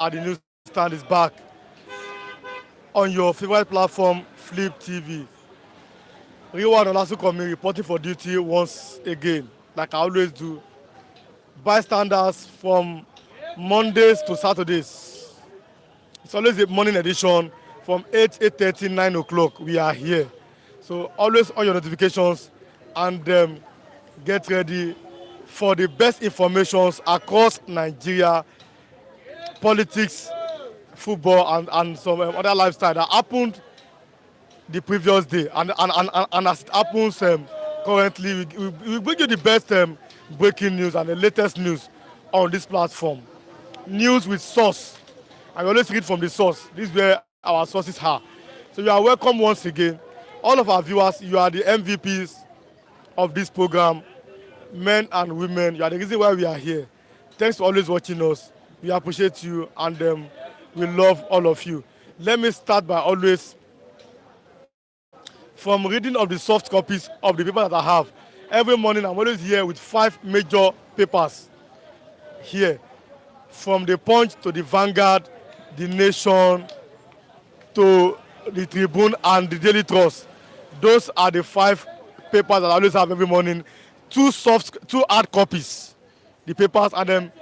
at the newsstand is back on your favorite platform, Flip TV. Reward Olasukomi reporting for duty once again, like I always do. Bystanders from Mondays to Saturdays. It's always a morning edition from 8, 8:30, 9 o'clock. We are here. So always on your notifications and get ready for the best informations across Nigeria, politics, football, and some other lifestyle that happened the previous day. And as it happens currently, we bring you the best breaking news and the latest news on this platform. News with source. I always read from the source. This is where our sources are. So you are welcome once again. All of our viewers, you are the MVPs of this program, men and women. You are the reason why we are here. Thanks for always watching us. We appreciate you and we love all of you. Let me start by always from reading of the soft copies of the paper that I have. Every morning I'm always here with 5 major papers here. From the Punch to the Vanguard, the Nation, to the Tribune and the Daily Trust. Those are the 5 papers that I always have every morning. 2 hard copies, the papers, and then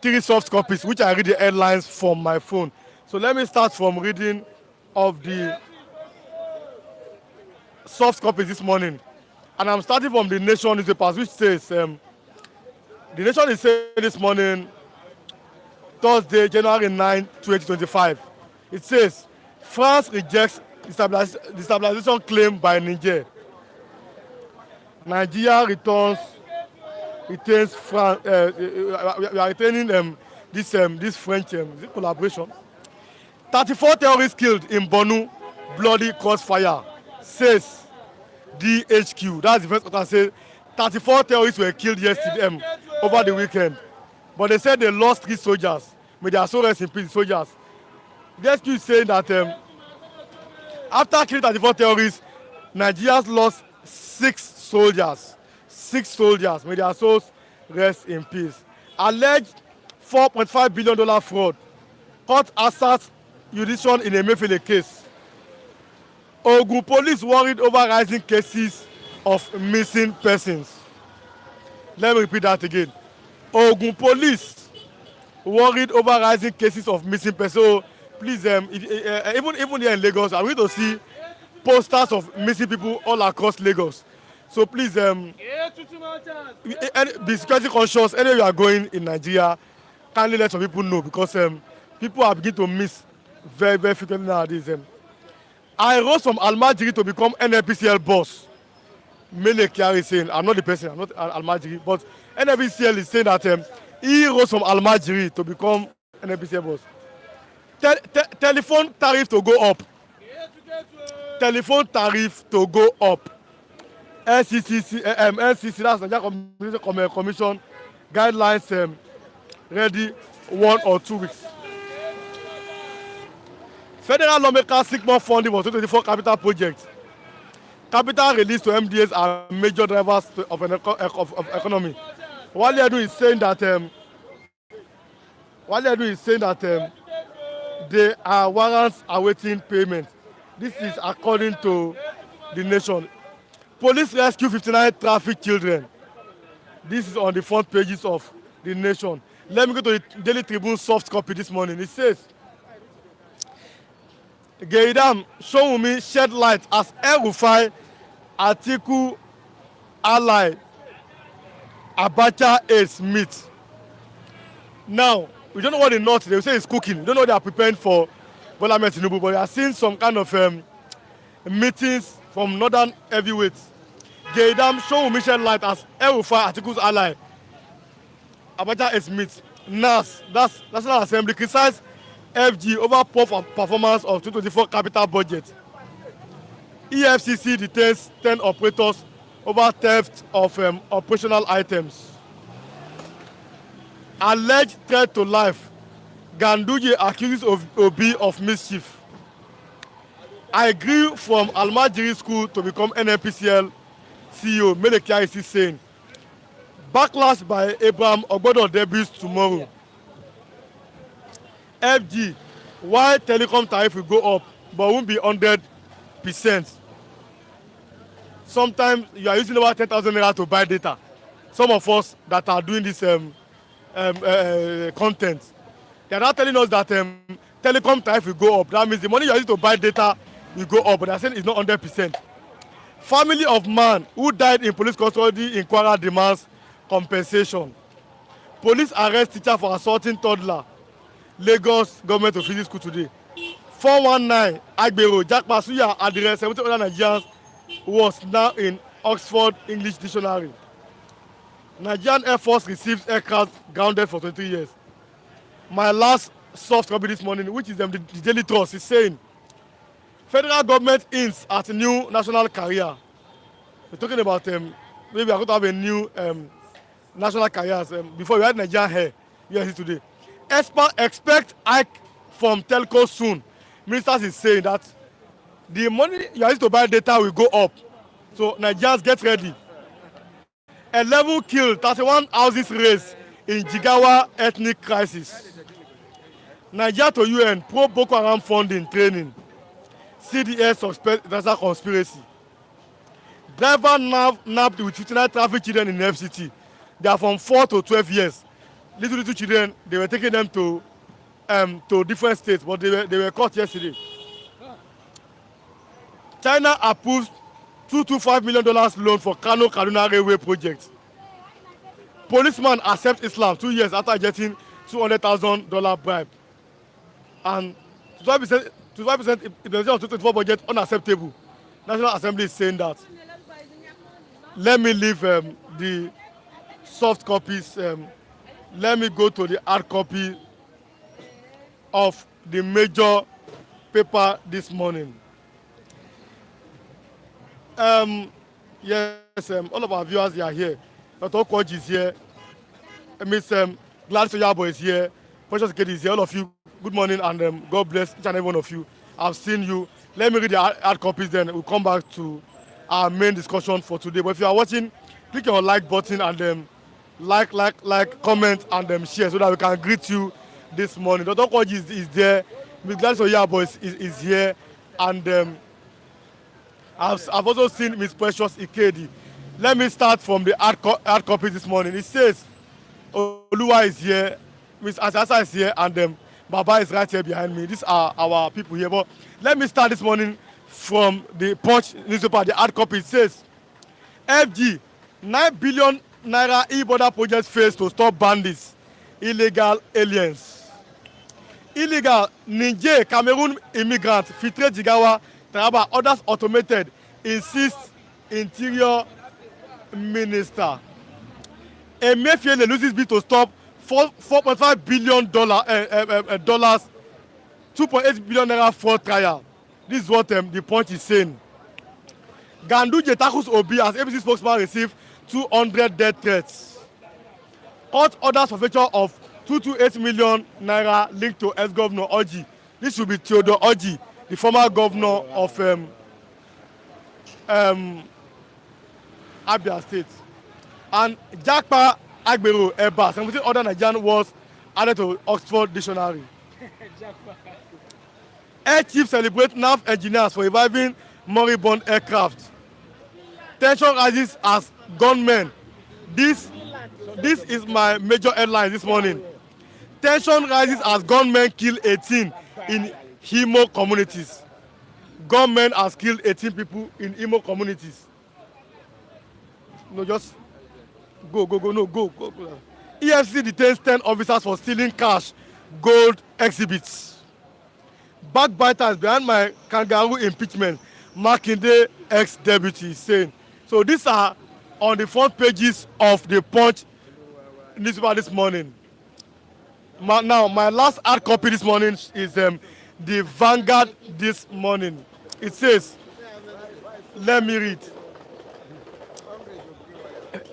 3 soft copies, which I read the headlines from my phone. So let me start from reading of the soft copies this morning. And I'm starting from the Nation newspapers, which says, the Nation is saying this morning, Thursday, January 9, 2025. It says, France rejects the stabilization claim by Niger. Nigeria retains France. We are retaining this French collaboration. 34 terrorists killed in Borno, bloody crossfire, says DHQ. That's the first quarter. Say 34 terrorists were killed yesterday over the weekend, but they said they lost 3 soldiers. May their soul rest in peace, soldiers. DHQ is saying that after killing 34 terrorists, Nigeria's lost 6 soldiers. 6 soldiers. May their souls rest in peace. Alleged $4.5 billion fraud. Court asserts jurisdiction in a Emefiele case. Ogun police worried over rising cases of missing persons. Let me repeat that again. Ogun police worried over rising cases of missing persons. So please, even here in Lagos, I'm going to see posters of missing people all across Lagos. So please, be security conscious. Anywhere you are going in Nigeria, kindly let some people know, because people are beginning to miss very, very frequently nowadays. I rose from Almajiri to become NNPCL boss. Mele Kyari is saying, I'm not the person, I'm not Almajiri, but NNPCL is saying that he rose from Almajiri to become NNPCL boss. Telephone tariff to go up. Telephone tariff to go up. NCC, that's Nigeria Commission guidelines ready 1 or 2 weeks. Federal lawmakers seek more funding for 2024 capital projects. Capital release to MDAs are major drivers of economy. What they are doing is saying that there are warrants awaiting payment. This is according to the Nation. Police rescue 59 trafficked children. This is on the front pages of the Nation. Let me go to the Daily Tribune soft copy this morning. It says, Geidam Showumi shed light as El-Rufai Atiku ally Abacha aides meet. Now, we don't know what the North, they say it's cooking. We don't know what they are preparing for Bola Ahmed Tinubu, but we are seeing some kind of meetings from northern heavyweights. Geidam Showumi shed light as El-Rufai Atiku's ally Abacha aides meet. NAS, that's National Assembly, criticized FG over poor performance of 2024 capital budget. EFCC detains 10 operators over theft of operational items. Alleged threat to life. Ganduje accuses Obi of mischief. I grew from Almajiri school to become NNPCL CEO. Melekia is saying. Backlash by Abraham Ogbodo debuts tomorrow. FG, why telecom tariff will go up but won't be 100%. Sometimes you are using over 10,000 naira to buy data. Some of us that are doing this content, they are not telling us that telecom tariff will go up. That means the money you are using to buy data will go up, but they are saying it's not 100%. Family of man who died in police custody in Kwara demands compensation. Police arrest teacher for assaulting toddler. Lagos government to visit school today. 419 Agbero Japa Suya address 70 other Nigerians was now in Oxford English Dictionary. Nigerian Air Force receives aircraft grounded for 23 years. My last soft copy this morning, which is the Daily Trust, is saying federal government hints at new national career. We're talking about maybe we are going to have a new national careers. Before we had Nigerian hair, yes, today. Expect hike from telco soon. Ministers is saying that the money you are used to buy data will go up. So Nigerians get ready. 11 killed, 31 houses raised in Jigawa ethnic crisis. Nigeria to UN pro Boko Haram funding training. CDS suspect international conspiracy. Driver nabbed with 59 traffic children in FCT. They are from 4 to 12 years. Little children, they were taking them to different states, but they were caught yesterday. China approves $225 million loan for Kano Kaduna Railway project. Policeman accepts Islam 2 years after getting $200,000 bribe. And 12% implementation of 2024 budget unacceptable. National Assembly is saying that. Let me leave the soft copies. Let me go to the hard copy of the major paper this morning. Yes, all of our viewers are here. Dr. Okwoji is here. Miss Gladys Oyabo is here. Precious Kedi is here. All of you, good morning and God bless each and every one of you. I've seen you. Let me read the hard copies, then we'll come back to our main discussion for today. But if you are watching, click your like button and like, comment and share so that we can greet you this morning. Dr. Okwoji is there. Miss Gladys Oyabo is here. And I've also seen Miss Precious Ikedi. Let me start from the hard copy this morning. It says Oluwa is here, Miss Asasa is here, and Baba is right here behind me. These are our people here. But let me start this morning from the Punch newspaper. The hard copy. It says FG 9 billion naira e-border project fails to stop bandits, illegal aliens. Illegal Niger Cameroon immigrants filtrate Jigawa, Taraba, others automated, insists Interior Minister. Emefiele loses bid to stop $4.5 billion, $2.8 billion naira fraud trial. This is what the Punch is saying. Ganduje tackles Obi as ABC spokesman received 200 death threats. Court orders for forfeiture of 228 million naira linked to ex-governor Orji. This should be Theodore Orji, the former governor of Abia State. And Japa Agbero Eba, 17 other Nigerian words added to Oxford Dictionary. Air Chief celebrate NAV engineers for reviving moribund aircraft. Tension rises as gunmen. This is my major headline this morning. Tension rises as gunmen kill 18 in Imo communities. Gunmen has killed 18 people in Imo communities. No, just go. EFCC detains 10 officers for stealing cash, gold exhibits. Backbiters behind my kangaroo impeachment. Makinde ex-deputy saying. So these are on the front pages of the Punch newspaper this morning. Now, my last hard copy this morning is the Vanguard this morning. It says, let me read.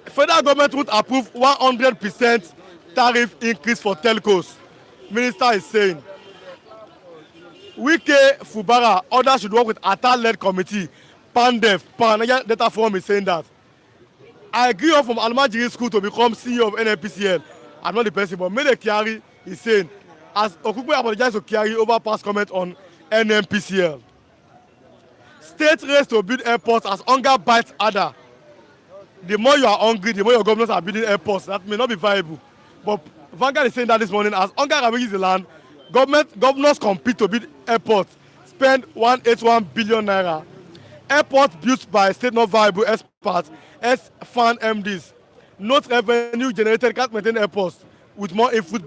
Federal government would approve 100% tariff increase for telcos. Minister is saying. Wike Fubara, others should work with ATA-led committee. PANDEF, Nigeria Data Forum is saying that. I grew up from Almajiri School to become CEO of NNPCL. I'm not the person, but Mele Kyari is saying, as Okugbe apologized to Kyari over past comment on NMPCL. State race to build airports as hunger bites harder. The more you are hungry, the more your governors are building airports. That may not be viable. But Vanguard is saying that this morning, as hunger ravages the land, governors compete to build airports, spend 181 billion naira. Airports built by state not viable experts, fan MDs. Not revenue generated can't maintain airports with more input,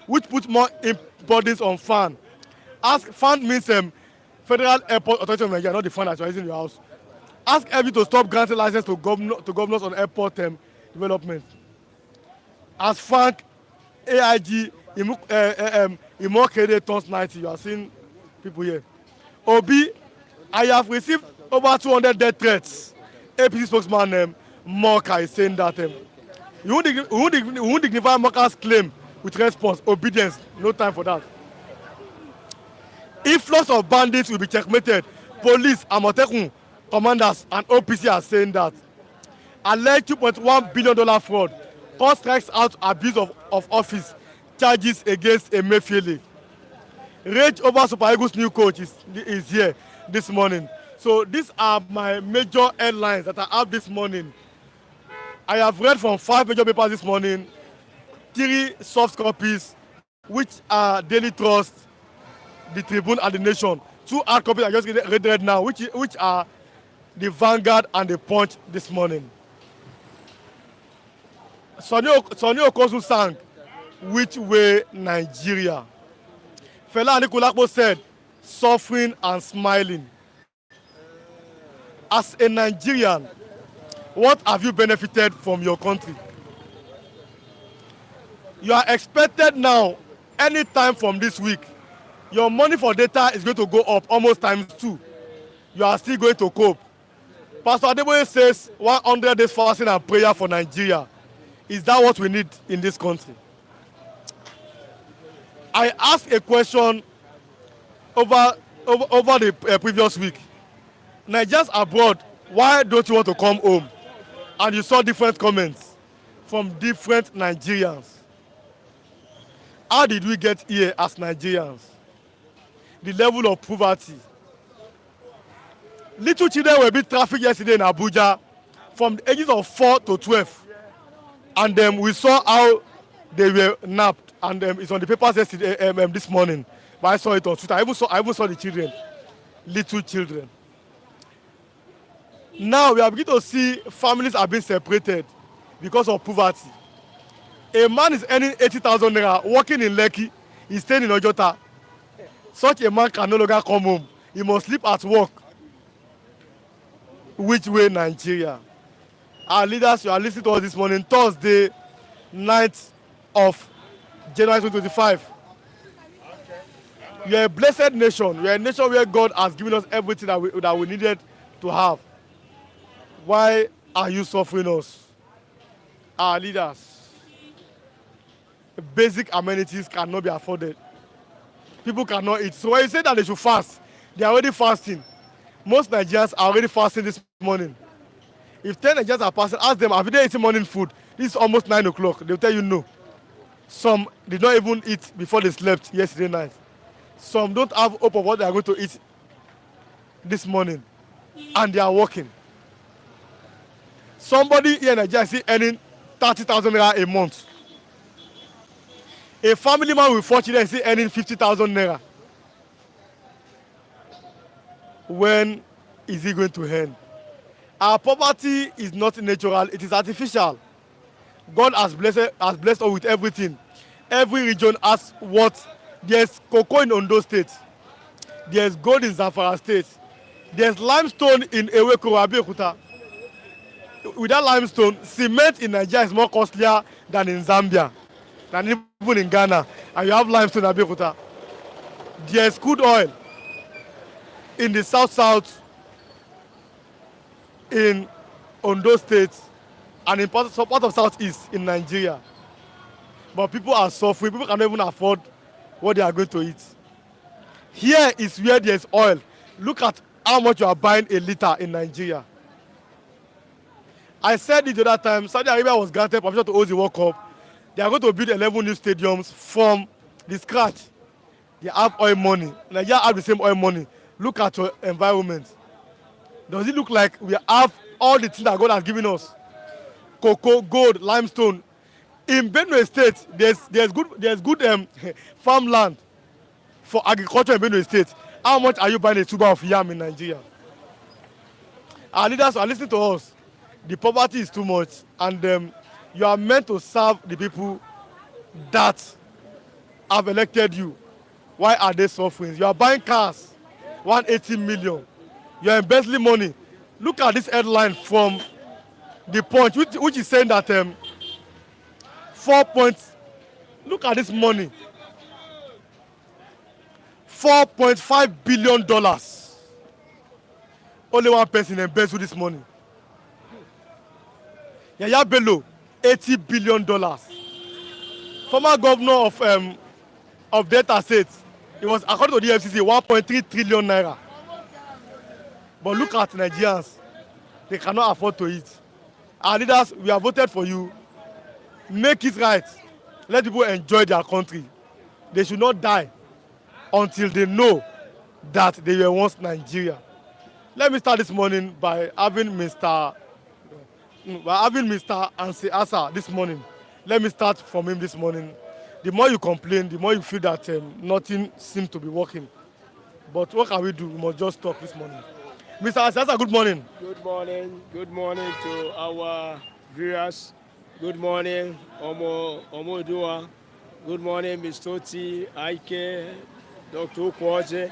which put more burdens on fan. Ask fan means Federal Airport Authority of Nigeria, not the fund that's raising your house. Ask every to stop granting license to governors on airport development. As Frank, AIG, Imo+Army turns 90, you are seeing people here. Obi, I have received over 200 death threats. APC spokesman Moka is saying that you won't dignify Moka's claim with response, obedience, no time for that. Influx of bandits will be checkmated. Police, Amotekun, commanders, and OPC are saying that. Alleged $2.1 billion fraud. Court strikes out abuse of office charges against Emefiele. Rage over Super Eagles' new coach is here this morning. So these are my major headlines that I have this morning. I have read from 5 major papers this morning, 3 soft copies, which are Daily Trust, the Tribune, and the Nation. 2 hard copies I just read now, which are the Vanguard and the Punch this morning. Sonny Okosu sang, "Which Way Nigeria?" Fela Anikulapo said, "Suffering and smiling." As a Nigerian, what have you benefited from your country? You are expected now, anytime from this week, your money for data is going to go up almost ×2. You are still going to cope. Pastor Adeboye says 100 days fasting and prayer for Nigeria. Is that what we need in this country? I asked a question over the previous week. Nigerians abroad, why don't you want to come home? And you saw different comments from different Nigerians. How did we get here as Nigerians? The level of poverty. Little children were being trafficked yesterday in Abuja from the ages of 4 to 12. And we saw how they were napped. And it's on the papers yesterday, this morning. But I saw it on Twitter. I even saw the children, little children. Now we are beginning to see families are being separated because of poverty. A man is earning 80,000 naira, working in Lekki, he's staying in Ojota. Such a man can no longer come home. He must sleep at work. Which way Nigeria? Our leaders, you are listening to us this morning, Thursday, 9th of January 2025. You are a blessed nation. You are a nation where God has given us everything that we needed to have. Why are you suffering us? Our leaders. Basic amenities cannot be afforded. People cannot eat. So when you say that they should fast, they are already fasting. Most Nigerians are already fasting this morning. If 10 Nigerians are fasting, ask them, have they eaten morning food? This is almost 9 o'clock. They'll tell you no. Some did not even eat before they slept yesterday night. Some don't have hope of what they are going to eat this morning. And they are working. Somebody here in Nigeria is earning 30,000 naira a month. A family man with 4 children is earning 50,000 naira. When is he going to end? Our poverty is not natural, it is artificial. God has blessed us with everything. Every region has what? There's cocoa in Ondo State. There's gold in Zamfara State. There's limestone in Eweko, Abeokuta. With that limestone, cement in Nigeria is more costlier than in Zambia, than even in Ghana. And you have limestone in Abeokuta. There's crude oil in the south, in Ondo State, and in part of southeast in Nigeria. But people are suffering. People cannot even afford what they are going to eat. Here is where there's oil. Look at how much you are buying a liter in Nigeria. I said it the other time, Saudi Arabia was granted permission to host the World Cup. They are going to build 11 new stadiums from the scratch. They have oil money. Nigeria have the same oil money. Look at your environment. Does it look like we have all the things that God has given us? Cocoa, gold, limestone. In Benue State, there's good farmland for agriculture in Benue State. How much are you buying a tuber of yam in Nigeria? Our leaders are listening to us. The poverty is too much, and you are meant to serve the people that have elected you. Why are they suffering? You are buying cars, 180 million. You are embezzling money. Look at this headline from the Punch, which is saying that 4 points. Look at this money. $4.5 billion. Only one person embezzled this money. Yaya Bello, $80 billion. Former governor of Delta State, it was, according to the FCC, 1.3 trillion naira. But look at Nigerians. They cannot afford to eat. Our leaders, we have voted for you. Make it right. Let people enjoy their country. They should not die until they know that they were once Nigeria. Let me start this morning by having Mr. Ansi Asa this morning. Let me start from him this morning. The more you complain, the more you feel that nothing seems to be working. But what can we do? We must just talk this morning. Mr. Ansi Asa, good morning. Good morning. Good morning to our viewers. Good morning, Omodua. Good morning, Ms. Toti, Aike, Dr. Ukwoje,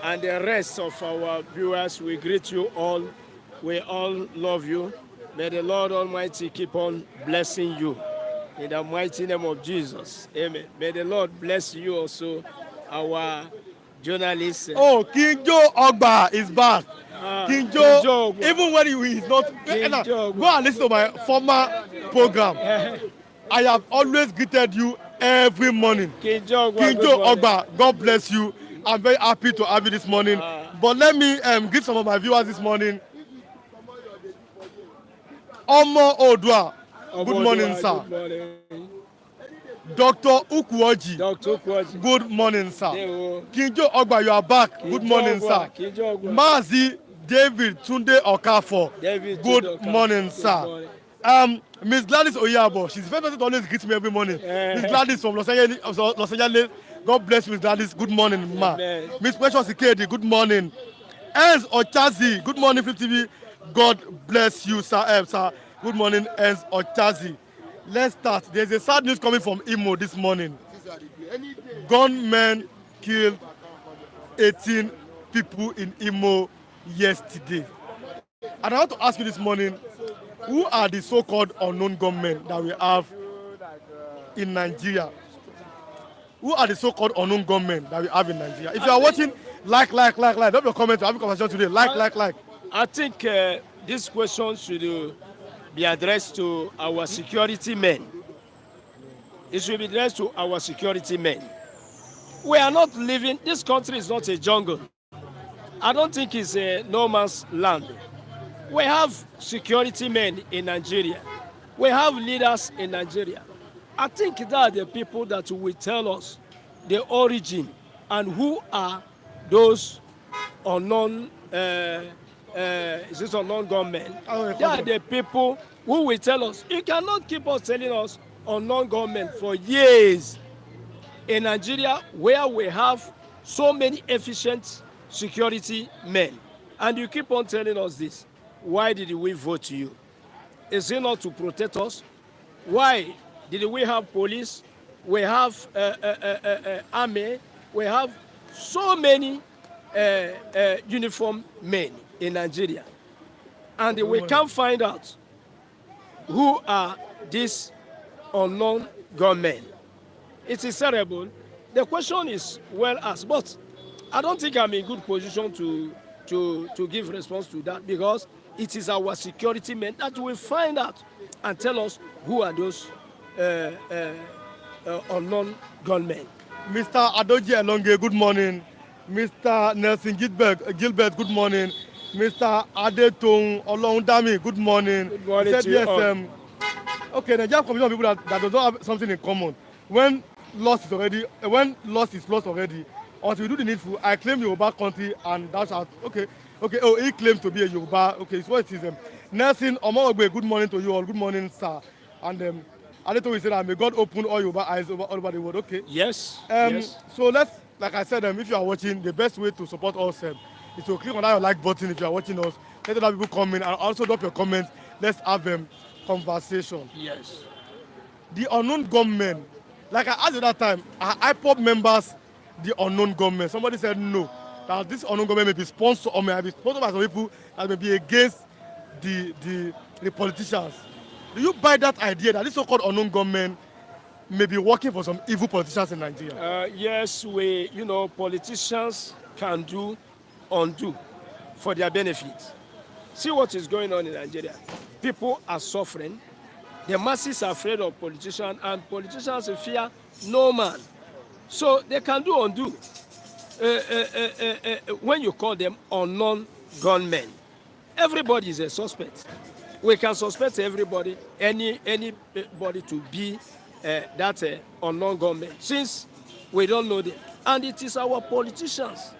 and the rest of our viewers. We greet you all. We all love you. May the Lord Almighty keep on blessing you. In the mighty name of Jesus. Amen. May the Lord bless you also, our journalists. Oh, King Joe Ogba is back. King Joe, even when he is not, go and listen to my former program. I have always greeted you every morning. King Joe Ogba, God bless you. I'm very happy to have you this morning. But let me greet some of my viewers this morning. Omo Odua, good morning, sir. Good morning. Dr. Ukwoji. Dr. Ukwoji. Good morning, sir. King Joe Ogba, you are back. Good morning, sir. Mazi David Tunde Okafor. Good morning, sir. Miss Gladys Oyabo, she's very person to always greet me every morning. Miss Gladys from Los Angeles. God bless Miss Gladys. Good morning, ma. Miss Precious Ikedi, good morning. Enz Ochazi, good morning, Flip TV. God bless you, sir. Sir. Good morning, Enz Ochazi. Let's start. There's a sad news coming from Imo this morning. Gunmen killed 18 people in Imo yesterday. And I want to ask you this morning, who are the so-called unknown gunmen that we have in Nigeria? Who are the so-called unknown gunmen that we have in Nigeria? If you are watching, like. Drop your comment to have a conversation today. Like. I think this question should be addressed to our security men. It should be addressed to our security men. We are not living, this country is not a jungle. I don't think it's a no man's land. We have security men in Nigeria. We have leaders in Nigeria. I think that are the people that will tell us the origin and who are those unknown unknown gunmen. They are the people who will tell us. You cannot keep on telling us unknown gunmen for years in Nigeria, where we have so many efficient security men, and you keep on telling us this. Why did we vote you? Is it not to protect us? Why did we have police? We have army. We have so many uniformed men in Nigeria, and we can't find out who are these unknown gunmen. It is terrible. The question is well asked, but I don't think I'm in good position to give response to that, because it is our security men that will find out and tell us who are those unknown gunmen. Mr. Adoji Elonge, good morning. Mr. Nelson Gilbert, good morning. Mr. Adetong Olondami, good morning. Good morning to you all. Okay, Nigeria community of people that does not have something in common. When lost is lost already. Until you do the needful, I claim Yoruba country and that's out. Okay, okay. Oh, he claims to be a Yoruba. Okay, it's what it is. Nelson Omorogbe, good morning to you all. Good morning, sir. And I later we say that may God open all Yoruba eyes all over the world. Okay. Yes. Yes. So let's, like I said, if you are watching, the best way to support us is to click on that like button if you are watching us. Let other people come in and also drop your comments. Let's have conversation. Yes. The unknown gunmen, like I asked at that time, are IPOP members the unknown gunmen? Somebody said no, that this unknown gunmen may be sponsored or may be sponsored by some people that may be against the politicians. Do you buy that idea that this so-called unknown gunmen may be working for some evil politicians in Nigeria? Yes, politicians can undo for their benefit. See what is going on in Nigeria. People are suffering. The masses are afraid of politicians, and politicians fear no man. So they can undo when you call them unknown gunmen. Everybody is a suspect. We can suspect everybody, anybody to be that unknown gunmen, since we don't know them. And it is our politicians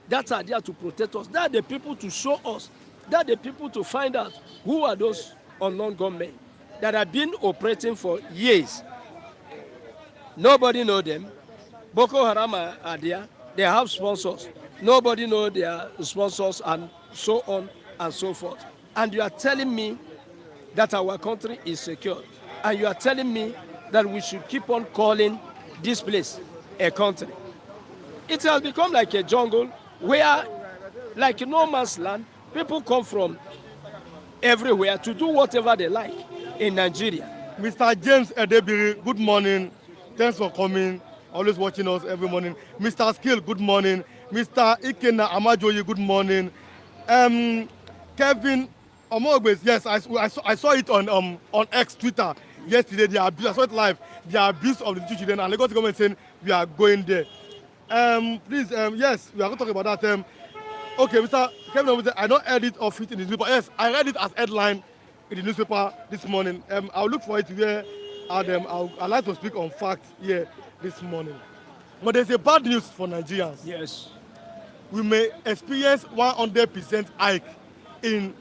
that are there to protect us. That are the people to show us. That are the people to find out who are those unknown gunmen that have been operating for years. Nobody knows them. Boko Haram are there. They have sponsors. Nobody knows their sponsors, and so on and so forth. And you are telling me that our country is secure. And you are telling me that we should keep on calling this place a country. It has become like a jungle where, like no man's land, people come from everywhere to do whatever they like in Nigeria. Mr. James Edebiri, good morning. Thanks for coming. Always watching us every morning. Mr. Skill, good morning. Mr. Ikena Amajoyi, good morning. Kevin Omogbe, yes, I saw it on X Twitter yesterday. The abuse, I saw it live. The abuse of the two children, and Lagos government saying we are going there. Please, yes, we are going to talk about that. Okay, Mr. Kevin Omogbe, I don't edit or fit in the newspaper. Yes, I read it as headline in the newspaper this morning. I'll look for it here, and I'd like to speak on facts here this morning. But there's a bad news for Nigerians. Yes. We may experience 100% hike in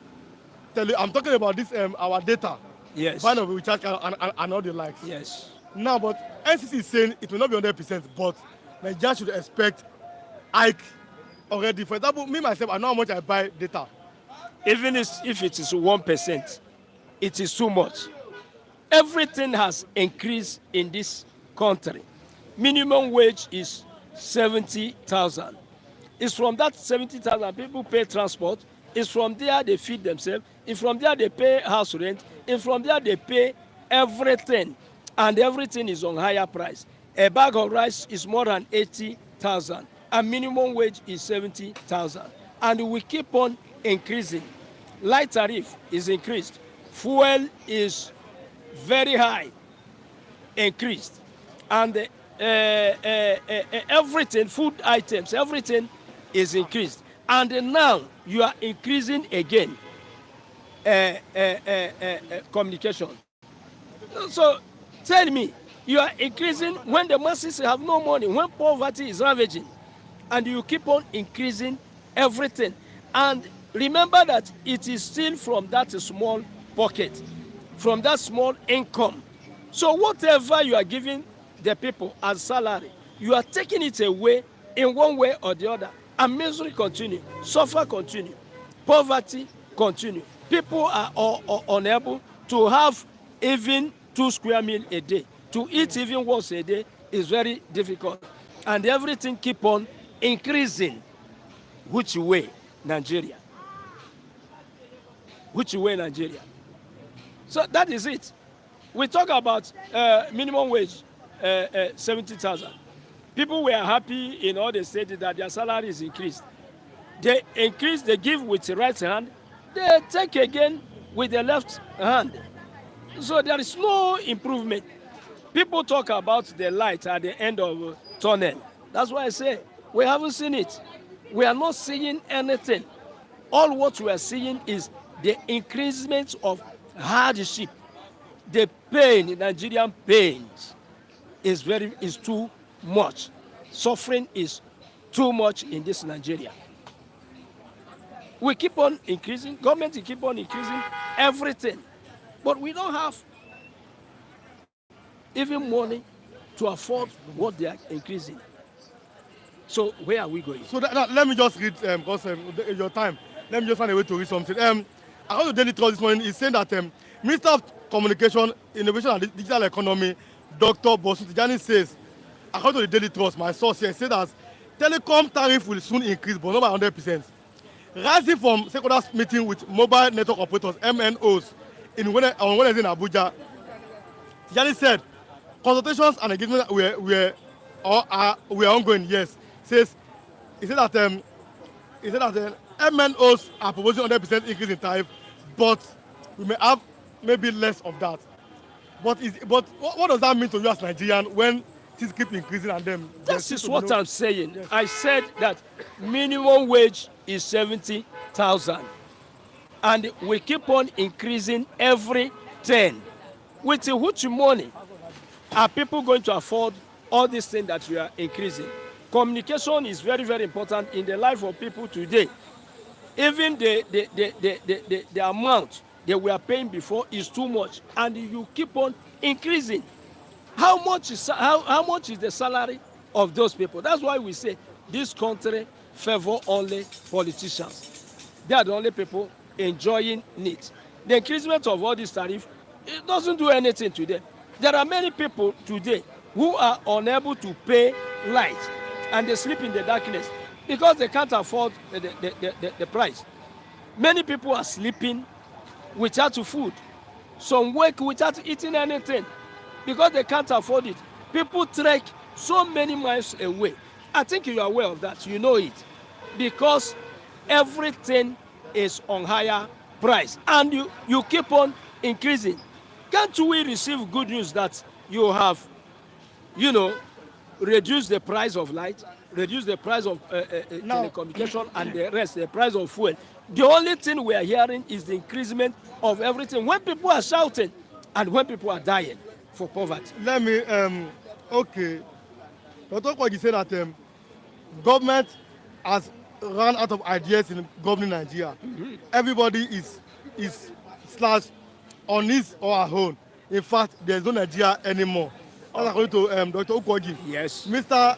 I'm talking about this our data. Yes. Final recharge and all the likes. Yes. Now, but NCC is saying it will not be 100%, but Nigeria should expect hike already. For example, me myself, I know how much I buy data. Even if it is 1%, it is too much. Everything has increased in this country. Minimum wage is 70,000. It's from that 70,000 people pay transport. It's from there they feed themselves. It's from there they pay house rent. It's from there they pay everything. And everything is on higher price. A bag of rice is more than 80,000. And minimum wage is 70,000. And we keep on increasing. Light tariff is increased. Fuel is very high, increased. And everything, food items, everything is increased. And now you are increasing again communication. So tell me, you are increasing when the masses have no money, when poverty is ravaging, and you keep on increasing everything. And remember that it is still from that small pocket, from that small income. So whatever you are giving the people as salary, you are taking it away in one way or the other. And misery continue, suffer continue, poverty continue. People are unable to have even 2 square meals a day. To eat even once a day is very difficult. And everything keep on increasing. Which way? Nigeria. Which way? Nigeria. So that is it. We talk about minimum wage, 70,000. People were happy in all the states that their salary is increased. They increase, they give with the right hand, they take again with the left hand. So there is no improvement. People talk about the light at the end of tunnel. That's why I say we haven't seen it. We are not seeing anything. All what we are seeing is the increasement of hardship. the pain, Nigerian pains, is too much. Suffering is too much in this Nigeria. We keep on increasing, government will keep on increasing everything, but we don't have even money to afford what they are increasing. So where are we going? So let me just read, because your time, let me just find a way to read something. According to Daily Trust this morning, it's saying that Minister of Communication, Innovation and Digital Economy, Dr. Bosu Tijani says, according to the Daily Trust, my source here, said that telecom tariff will soon increase, but not by 100%. Rising from stakeholders meeting with mobile network operators, MNOs, on Wednesday in Abuja, Tijani said consultations and engagement were ongoing. Yes, he said that MNOs are proposing 100% increase in tariff, but we may have maybe less of that. But what does that mean to you as Nigerian when things keep increasing and then? This is what I'm saying. Yes. I said that minimum wage is 70,000, and we keep on increasing every 10. With which money are people going to afford all these things that we are increasing? Communication is very, very important in the life of people today. Even the amount that we are paying before is too much, and you keep on increasing. How much is the salary of those people? That's why we say this country favor only politicians. They are the only people enjoying it. The increasement of all this tariff, it doesn't do anything to them. There are many people today who are unable to pay light, and they sleep in the darkness because they can't afford the price. Many people are sleeping without food. Some wake without eating anything because they can't afford it. People trek so many miles away. I think you are aware of that. You know it. Because everything is on higher price. And you keep on increasing. Can't we receive good news that you have, reduced the price of light, reduce the price of telecommunication and the rest, the price of fuel? The only thing we are hearing is the increasement of everything. When people are shouting and when people are dying for poverty. Let me, okay. Dr. Kwaji said that government has run out of ideas in governing Nigeria. Mm-hmm. Everybody is slashed on his or her own. In fact, there's no Nigeria anymore. That's according to Dr. Ukwogi. Yes. Mr.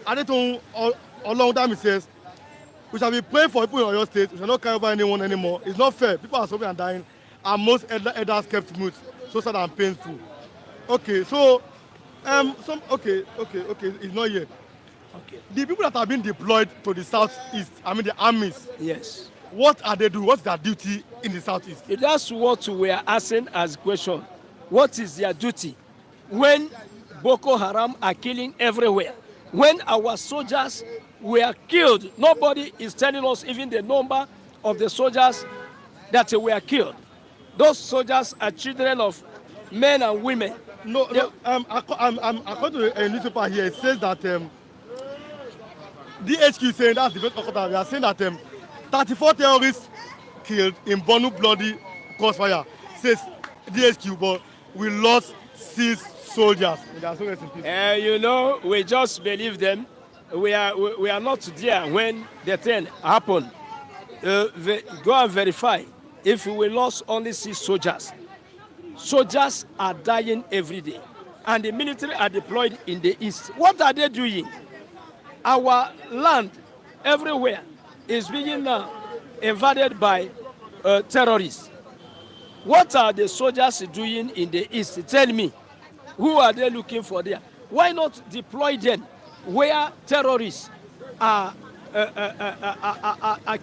Adetun Olongdami says, we shall be praying for people in Oyo State. We shall not carry over anyone anymore. It's not fair. People are suffering and dying, and most elders kept mute. So sad and painful. Okay, so it's not yet. Okay. The people that have been deployed to the southeast, the armies. Yes. What are they doing? What's their duty in the southeast? That's what we are asking as a question. What is their duty when Boko Haram are killing everywhere? When our soldiers were killed, nobody is telling us even the number of the soldiers that were killed. Those soldiers are children of men and women. According to a newspaper here, it says that DHQ is saying, that's the best of they are saying that 34 terrorists killed in Borno bloody crossfire. Says DHQ, but we lost 6 soldiers. We just believe them. We are not there when the thing happened. Go and verify if we lost only 6 soldiers. Soldiers are dying every day, and the military are deployed in the east. What are they doing? Our land everywhere is being now invaded by terrorists. What are the soldiers doing in the east? Tell me, who are they looking for there? Why not deploy them where terrorists are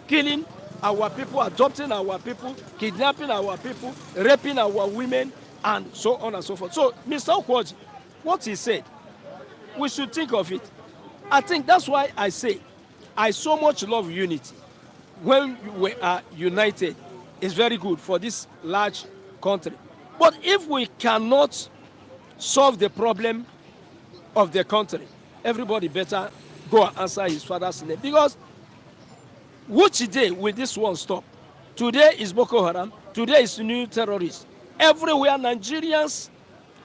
killing our people, adopting our people, kidnapping our people, raping our women, and so on and so forth? So, Mr. Ukwoji, what he said, we should think of it. I think that's why I say I so much love unity. When we are united, it's very good for this large country. But if we cannot solve the problem of the country, everybody better go and answer his father's name. Because which day will this one stop? Today is Boko Haram. Today is new terrorists. everywhere Nigerians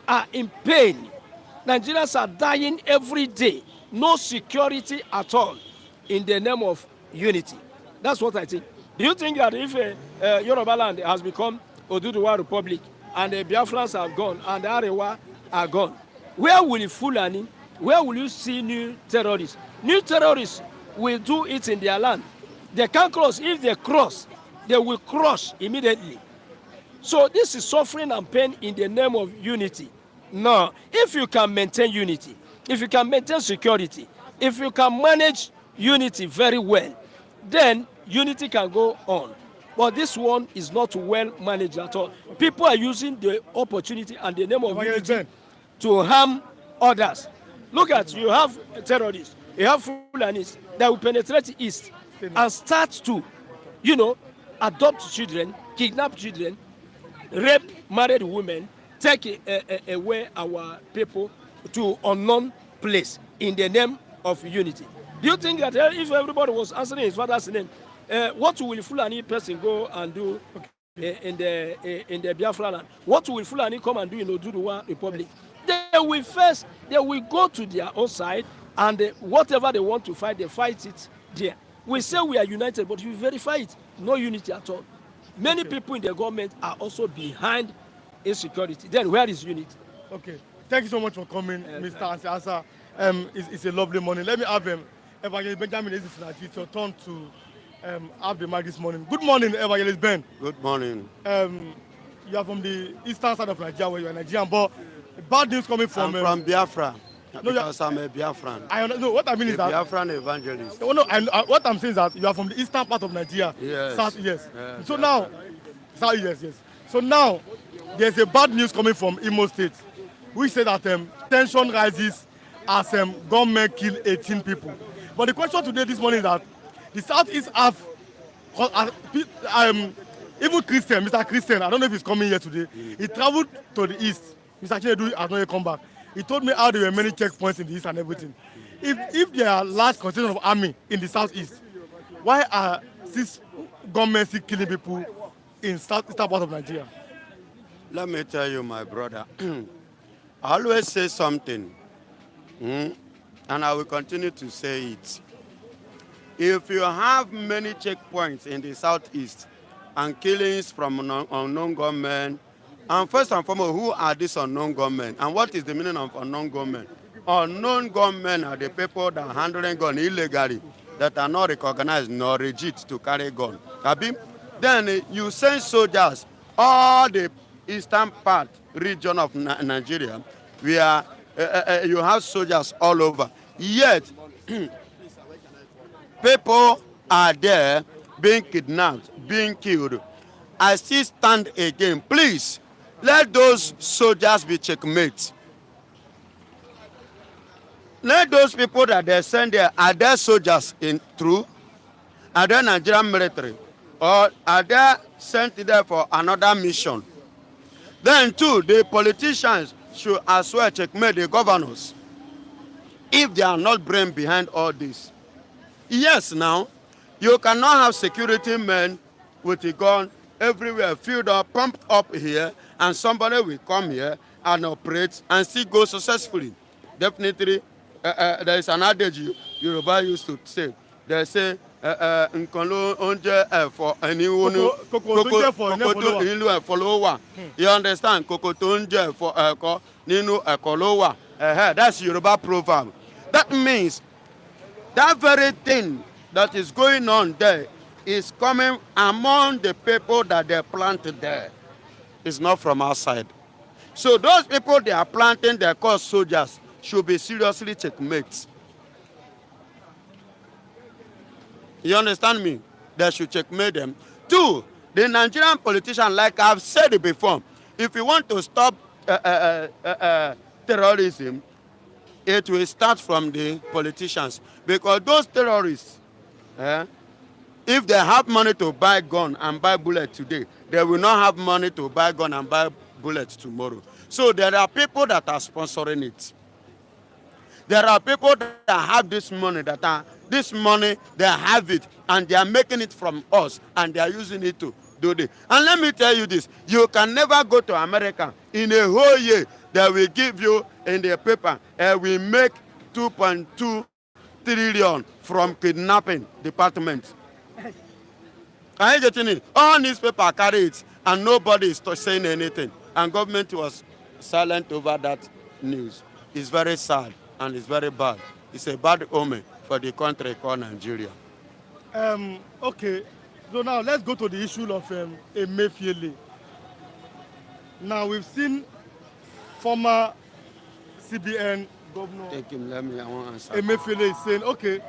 are in pain. Nigerians are dying every day. No security at all in the name of unity. That's what I think. Do you think that if Yoruba land has become Oduduwa Republic and the Biafrans have gone and the Arewa are gone, where will the Fulani, where will you see new terrorists? New terrorists will do it in their land. They can't cross. If they cross, they will crush immediately. So this is suffering and pain in the name of unity. No, if you can maintain unity, if you can maintain security, if you can manage unity very well, then unity can go on. But this one is not well managed at all. People are using the opportunity and the name of unity to harm others. Look at, you have terrorists, you have Fulanis that will penetrate the east and start to, adopt children, kidnap children, rape married women, take away our people to unknown place in the name of unity. Do you think that if everybody was answering his father's name, what will Fulani person go and do in the Biafra land? What will Fulani come and do in Oduduwa Republic? They will go to their own side, and whatever they want to fight, they fight it there. We say we are united, but if you verify it, no unity at all. Many people in the government are also behind insecurity. Then where is unity? Okay. Thank you so much for coming, Mr. Ansi-Asa. It's a lovely morning. Let me have Evangelist Benjamin. It's your turn to have the mic this morning. Good morning, Evangelist Ben. Good morning. You are from the eastern side of Nigeria, where you are Nigerian, but bad news coming from... I'm from Biafra, because I'm a Biafran. No, what I mean is that... Biafran evangelist. No, what I'm saying is that you are from the eastern part of Nigeria. Yes. South, yes. Yes. Yes. So now, there's a bad news coming from Imo State, which said that tension rises as gunmen kill 18 people. But the question today, this morning, is that the Southeast have, even Christian, Mr. Christian, I don't know if he's coming here today, he traveled to the east. Mr. Chinedu has not yet come back. He told me how there were many checkpoints in the east and everything. If there are large concentration of army in the southeast, why are these gunmen still killing people in southeastern part of Nigeria? Let me tell you, my brother, I always say something, and I will continue to say it. If you have many checkpoints in the southeast and killings from unknown gunmen, and first and foremost, who are these unknown gunmen? And what is the meaning of unknown gunmen? Unknown gunmen are the people that are handling guns illegally, that are not recognized nor registered to carry gun. Then you send soldiers, all the eastern part region of Nigeria, where you have soldiers all over. Yet, people are there being kidnapped, being killed. I still stand again. Please, let those soldiers be checkmate. Let those people that they send there, are they soldiers in true? Are they Nigerian military? Or are they sent there for another mission? Then too, the politicians should as well checkmate the governors, if they are not brain behind all this. Yes, now, you cannot have security men with a gun everywhere, filled up, pumped up here, and somebody will come here and operate and still go successfully. Definitely, there is an adage Yoruba used to say. They say, you understand? That's Yoruba proverb. That means that very thing that is going on there is coming among the people that they planted there. It's not from outside. So those people they are planting, they call soldiers, should be seriously checkmates. You understand me? They should checkmate them. Two, the Nigerian politician, like I've said it before, if you want to stop terrorism, it will start from the politicians. Because those terrorists, if they have money to buy gun and buy bullet today, they will not have money to buy gun and buy bullets tomorrow. So there are people that are sponsoring it. There are people that have this money, they have it, and they are making it from us, and they are using it to do this. And let me tell you this, you can never go to America in a whole year that will give you in the paper, we make 2.2 trillion from kidnapping department. Are you getting it? All newspaper carry it, and nobody is saying anything. And government was silent over that news. It's very sad and it's very bad. It's a bad omen for the country called Nigeria. Okay, so now let's go to the issue of Emefiele. Now we've seen former CBN governor Take him, let me, I want to answer. Emefiele is saying, okay,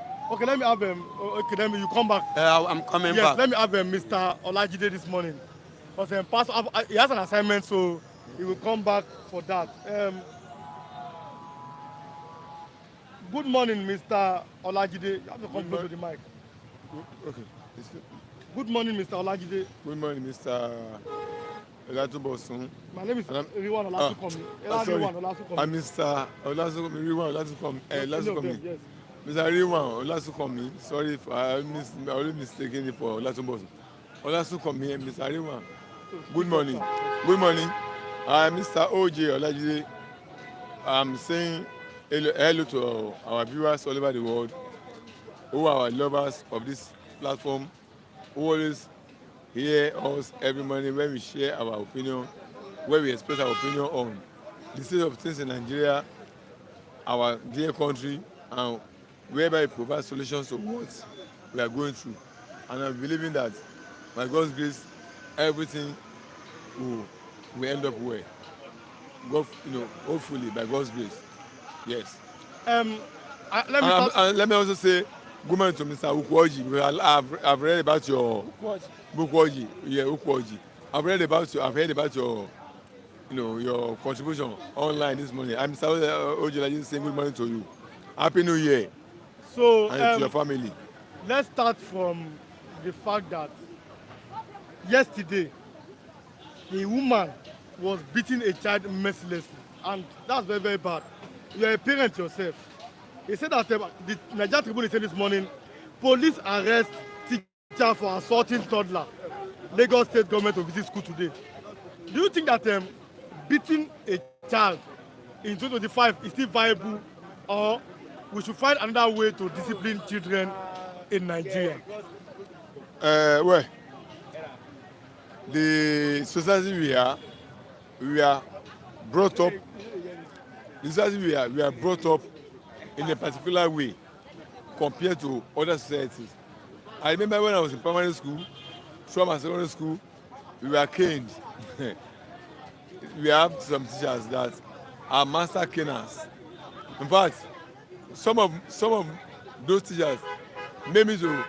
let me have let me, you come back. I'm coming Yes, back. let me have Mr. Olajide this morning. Because he has an assignment, so he will come back for that. Good morning, Mr. Olajide. You have to come close to the mic. Okay. Good morning, Mr. Olajide. Good morning, Mr. Olatubosun. My name is Riwan Olasukomi. I'm Mr. Olasukomi. Riwan Olasukomi. Yes. Mr. Riwan Olasukomi. Sorry if I already mistaken it for Olatubosun. Olasukomi and Mr. Riwan. Good morning. Good morning. I'm Mr. OJ Olajide. I'm saying hello to our viewers all over the world, who are our lovers of this platform, who always hear us every morning when we share our opinion, when we express our opinion on the state of things in Nigeria, our dear country, and whereby we provide solutions to what we are going through. And I'm believing that by God's grace, everything will end up well. God, hopefully by God's grace. Yes. Let me also say good morning to Mr. Ukwoji, because I've read about your Ukwoji. Yeah, Ukwoji. I've heard about your your contribution online this morning. I'm Mr. Ojolaji saying good morning to you. Happy New Year. So and to your family. Let's start from the fact that yesterday a woman was beating a child mercilessly, and that's very, very bad. You're a parent yourself. He said that the Nigerian Tribune said this morning, police arrest teacher for assaulting toddler. Lagos State government to visit school today. Do you think that beating a child in 2025 is still viable, or we should find another way to discipline children in Nigeria? Well, the society we are brought up. The society we are brought up in a particular way compared to other societies. I remember when I was in primary school, through my secondary school, we were caned. We have some teachers that are master caners. In fact, some of those teachers made me to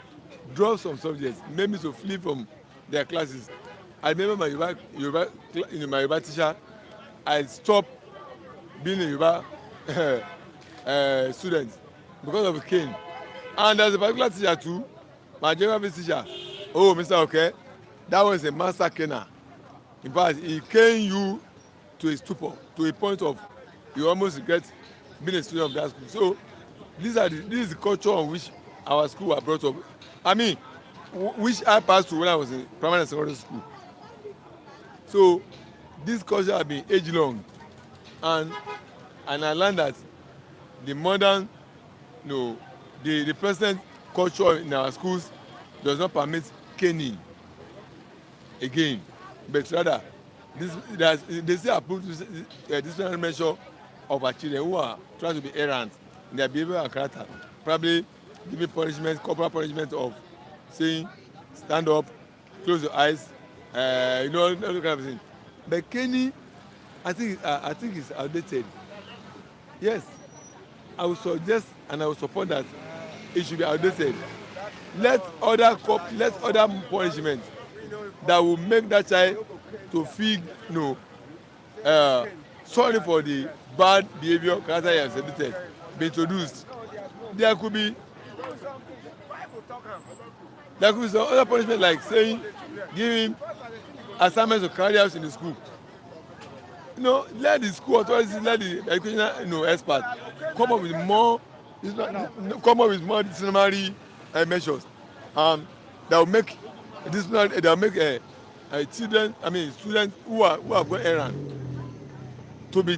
drop some subjects, made me to flee from their classes. I remember my Yoruba teacher, I stopped being a Yoruba student because of a cane. And there's a particular teacher too, my geography teacher. Oh, Mr. Okay, that was a master caner. In fact, he cane you to a stupor, to a point of you almost regret being a student of that school. So this is the culture on which our school were brought up. I mean, which I passed through when I was in primary and secondary school. So this culture has been age long, and I learned that the modern, the present culture in our schools does not permit caning again, but rather they still approve disciplinary measure of our children who are trying to be errant in their behavior and character, probably giving punishment, corporal punishment of saying stand up, close your eyes, all that kind of thing. But caning, I think it's outdated. Yes, I would suggest and I would support that it should be outdated. Let other punishment that will make that child to feel sorry for the bad behavior character he has exhibited be introduced. There could be some other punishment like saying give him assignments to carry out in the school. Let the school authorities, let the educational experts come up with more disciplinary measures that will make children, students who are going errand to be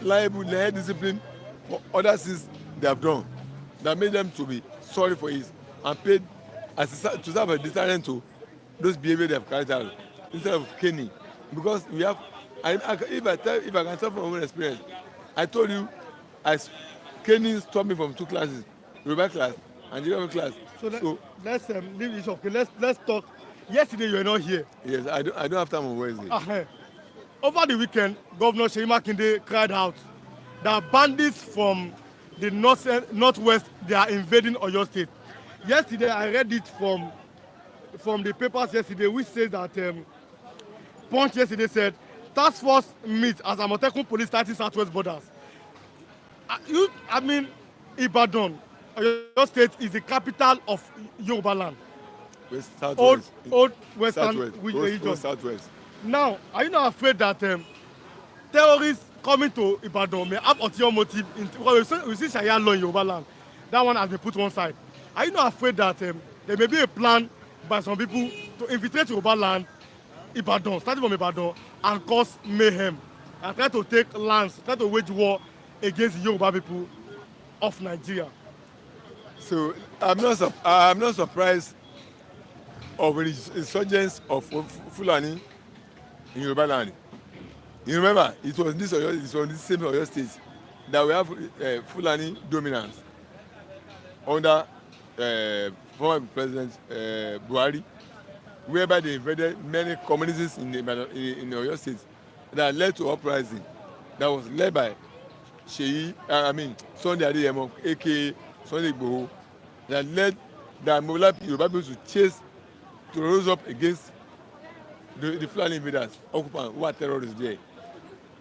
liable, held discipline for other things they have done that made them to be sorry for it and paid to serve a deterrent to those behaviour they have carried out instead of caning. Because we have, if I can tell from my own experience, I told you, caning stopped me from 2 classes, Yoruba class and geography class. So let's leave this. Okay, let's talk. Yesterday you were not here. Yes, I don't have time on Wednesday. Over the weekend, Governor Seyi Makinde cried out that bandits from the northwest, they are invading Oyo State. Yesterday, I read it from the papers yesterday, which says that Punch yesterday said task force meets as Amotekun police starting southwest borders. Ibadan, Oyo State is the capital of Yoruba land. Old Western region. Southwest. Now, are you not afraid that terrorists coming to Ibadan may have ulterior motive? Because we see Sharia law in Yoruba land. That one has been put one side. Are you not afraid that there may be a plan by some people to infiltrate Yoruba land, Ibadan, starting from Ibadan, and cause mayhem, and try to take lands, try to wage war against the Yoruba people of Nigeria? So I'm not surprised of the insurgents of Fulani in Yoruba land. You remember, it was this same Oyo State that we have Fulani dominance under former President Buhari, whereby they invaded many communities in Oyo State that led to uprising that was led by Sunday Adeyemo, aka Sunday Igboho, that led the Yoruba people to rose up against the Fulani invaders, occupants who are terrorists there.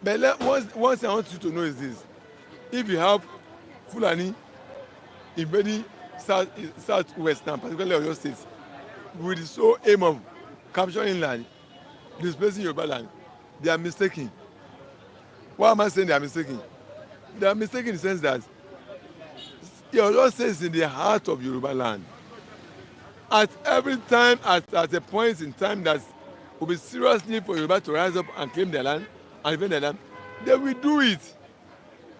But one thing I want you to know is this: if you have Fulani invading southwestern, particularly Oyo State, with the sole aim of capturing land, displacing Yoruba land, they are mistaken. Why am I saying they are mistaken? They are mistaken in the sense that Oyo State is in the heart of Yoruba land. At every time, at a point in time that will be serious need for Yoruba to rise up and claim their land and defend their land, they will do it.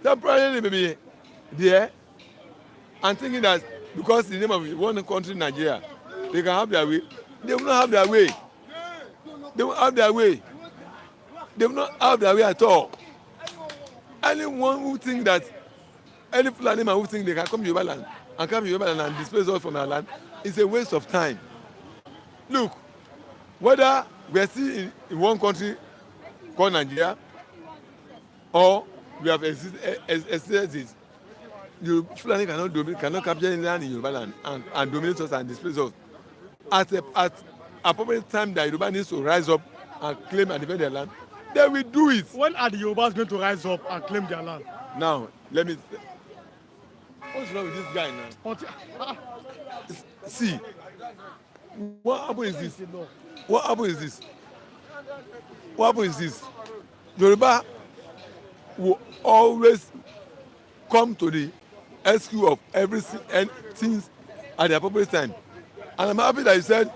Temporarily they may be there and thinking that because in the name of one country, Nigeria, they can have their way. They will not have their way. They will have their way. They will not have their way at all. Anyone who think that, any Fulani man who think they can come to Yoruba land and come to Yoruba land and displace us from our land, is a waste of time. Look, whether we are still in one country called Nigeria or we have existed, the Fulani cannot capture any land in Yoruba land and dominate us and displace us. At appropriate time that Yoruba needs to rise up and claim and defend their land, they will do it. When are the Yorubas going to rise up and claim their land? Now, what's wrong with this guy now? See, what happened is this? What happened is this? Yoruba will always come to the rescue of everything and things at the appropriate time. And I'm happy that you said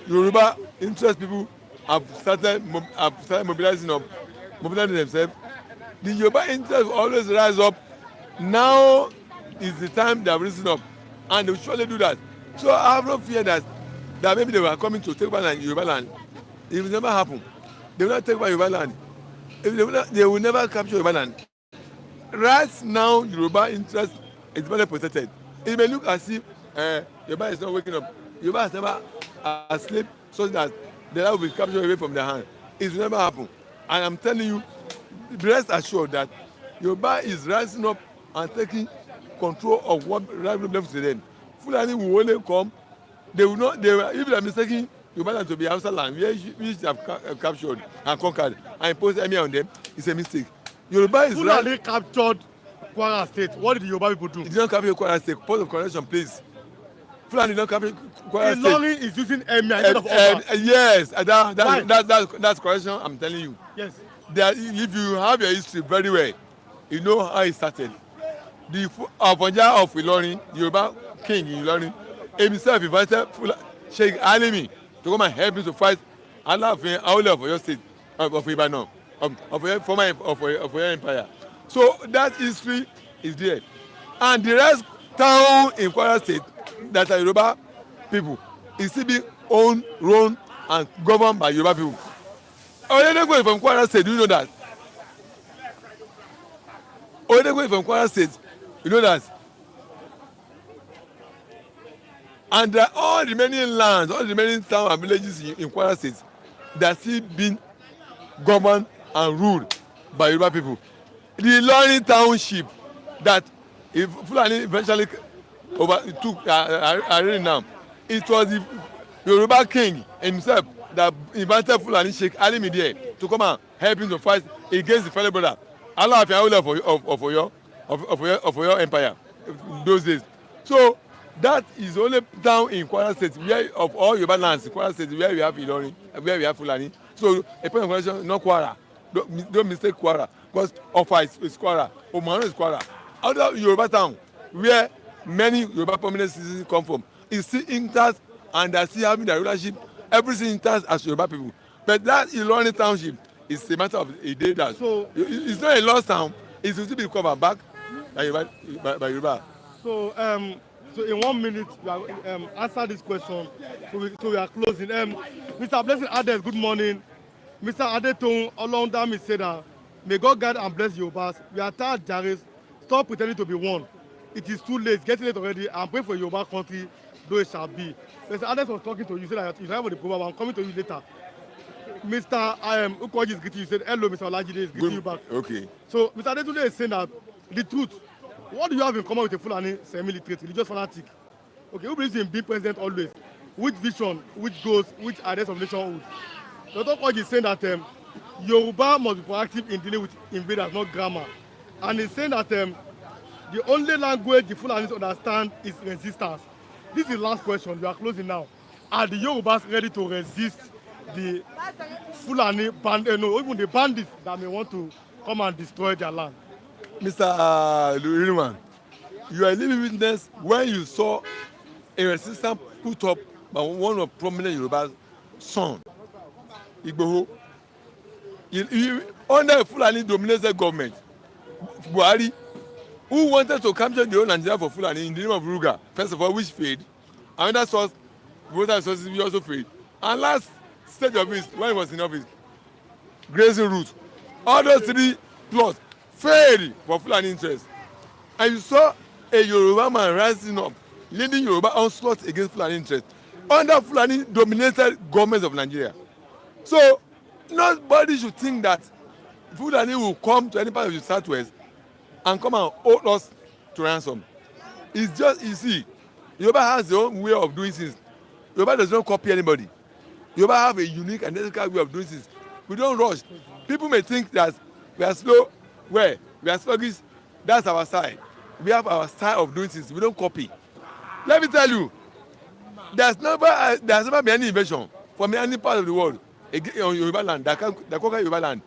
Yoruba interest people have started mobilizing themselves. The Yoruba interest will always rise up. Now is the time they have risen up, and they will surely do that. So I have no fear that maybe they were coming to take back Yoruba land. It will never happen. They will not take back Yoruba land. They will never capture Yoruba land. Right now, Yoruba interest is very protected. It may look as if Yoruba is not waking up. Yoruba is never asleep so that the land will be captured away from their hand. It will never happen. And I'm telling you, rest assured that Yoruba is rising up and taking control of what right left to them. Fulani will only come. They will not. If they are mistaking Yoruba land to be Hausa land, which they have captured and conquered and imposed emir on them, it's a mistake. Yoruba is Fulani captured Kwara State. What did the Yoruba people do? It did not capture Kwara State. Pause of correction, please. Fulani did not capture Kwara State. Ilorin is using emir instead of Oba. Yes, that's correction. I'm telling you. Yes. If you have your history very well, you know how it started. The Afonja of Ilorin, Yoruba king in Ilorin, himself invited Sheikh Alimi to come and help him to fight Aláàfin Awólọ́wọ̀ of Ọ̀yọ́ state of Ibadan of Ọ̀yọ́ former of Ọ̀yọ́ empire. So that history is there, and the rest town in Kwara state that are Yoruba people is still being owned, run, and governed by Yoruba people. Oyedekwe from Kwara state, do you know that? Oyedekwe from Kwara state, you know that? And all the remaining lands, all the remaining towns and villages in Kwara state, they are still being governed and ruled by Yoruba people. The Ilorin township that if Fulani eventually overtook now, it was the Yoruba king himself that invited Fulani Sheikh Ali Midie to come and help him to fight against the fellow brother Aláàfin Awólọ́wọ̀ of Ọ̀yọ́ empire in those days. So that is the only town in Kwara state where of all Yoruba lands in Kwara state where we have Ilorin, where we have Fulani. So a point of correction, not Kwara. Don't mistake Kwara, because Ofa is Kwara, Omano is Kwara. Other Yoruba town where many Yoruba prominent citizens come from is still intact, and they are still having their rulership, everything intact as Yoruba people. But that Ilorin township is a matter of a day that. So it's not a lost town. It will still be recovered back by Yoruba. So in 1 minute, you are, answer this question. So we are closing. Mr. Blessing Ades, good morning. Mr. Adetun Olondami said that may God guide and bless Yorubas. We are tired, Jaris. Stop pretending to be one. It is too late. Getting late already. I'm praying for Yoruba country, though it shall be. Mr. Ades was talking to you. He said that you're for the program. I'm coming to you later. Mr. Ukoji is greeting you. He said, hello, Mr. Olajide is greeting you back. Okay. So Mr. Adetunde is saying that the truth. What do you have in common with a Fulani semi-literate, religious fanatic? Okay, who believes in being president always? Which vision, which goals, which ideas of nationhood? Dr. Kogi is saying that Yoruba must be proactive in dealing with invaders, not grammar. And he's saying that the only language the Fulanis understand is resistance. This is the last question. We are closing now. Are the Yorubas ready to resist the Fulani even the bandits that may want to come and destroy their land? Mr. Luriman, you are a living witness when you saw a resistance put up by one of prominent Yoruba's son, Igboho. Under a Fulani dominated government, Buhari, who wanted to capture the whole Nigeria for Fulani in the name of Ruga, first of all, which failed. Another source, voter sources, we also failed. And last stage of his, when he was in office, grazing route. All those three plots failed for Fulani interest. And you saw a Yoruba man rising up, leading Yoruba onslaught against Fulani interest under Fulani dominated government of Nigeria. So nobody should think that Fulani will come to any part of the Southwest and come and hold us to ransom. It's just easy. Yoruba has their own way of doing things. Yoruba does not copy anybody. Yoruba have a unique and ethical way of doing things. We don't rush. People may think that we are slow. Where we are sluggish, that's our side. We have our style of doing things. We don't copy. Let me tell you, there's never been any invasion from any part of the world on Yoruba land that conquer Yoruba land.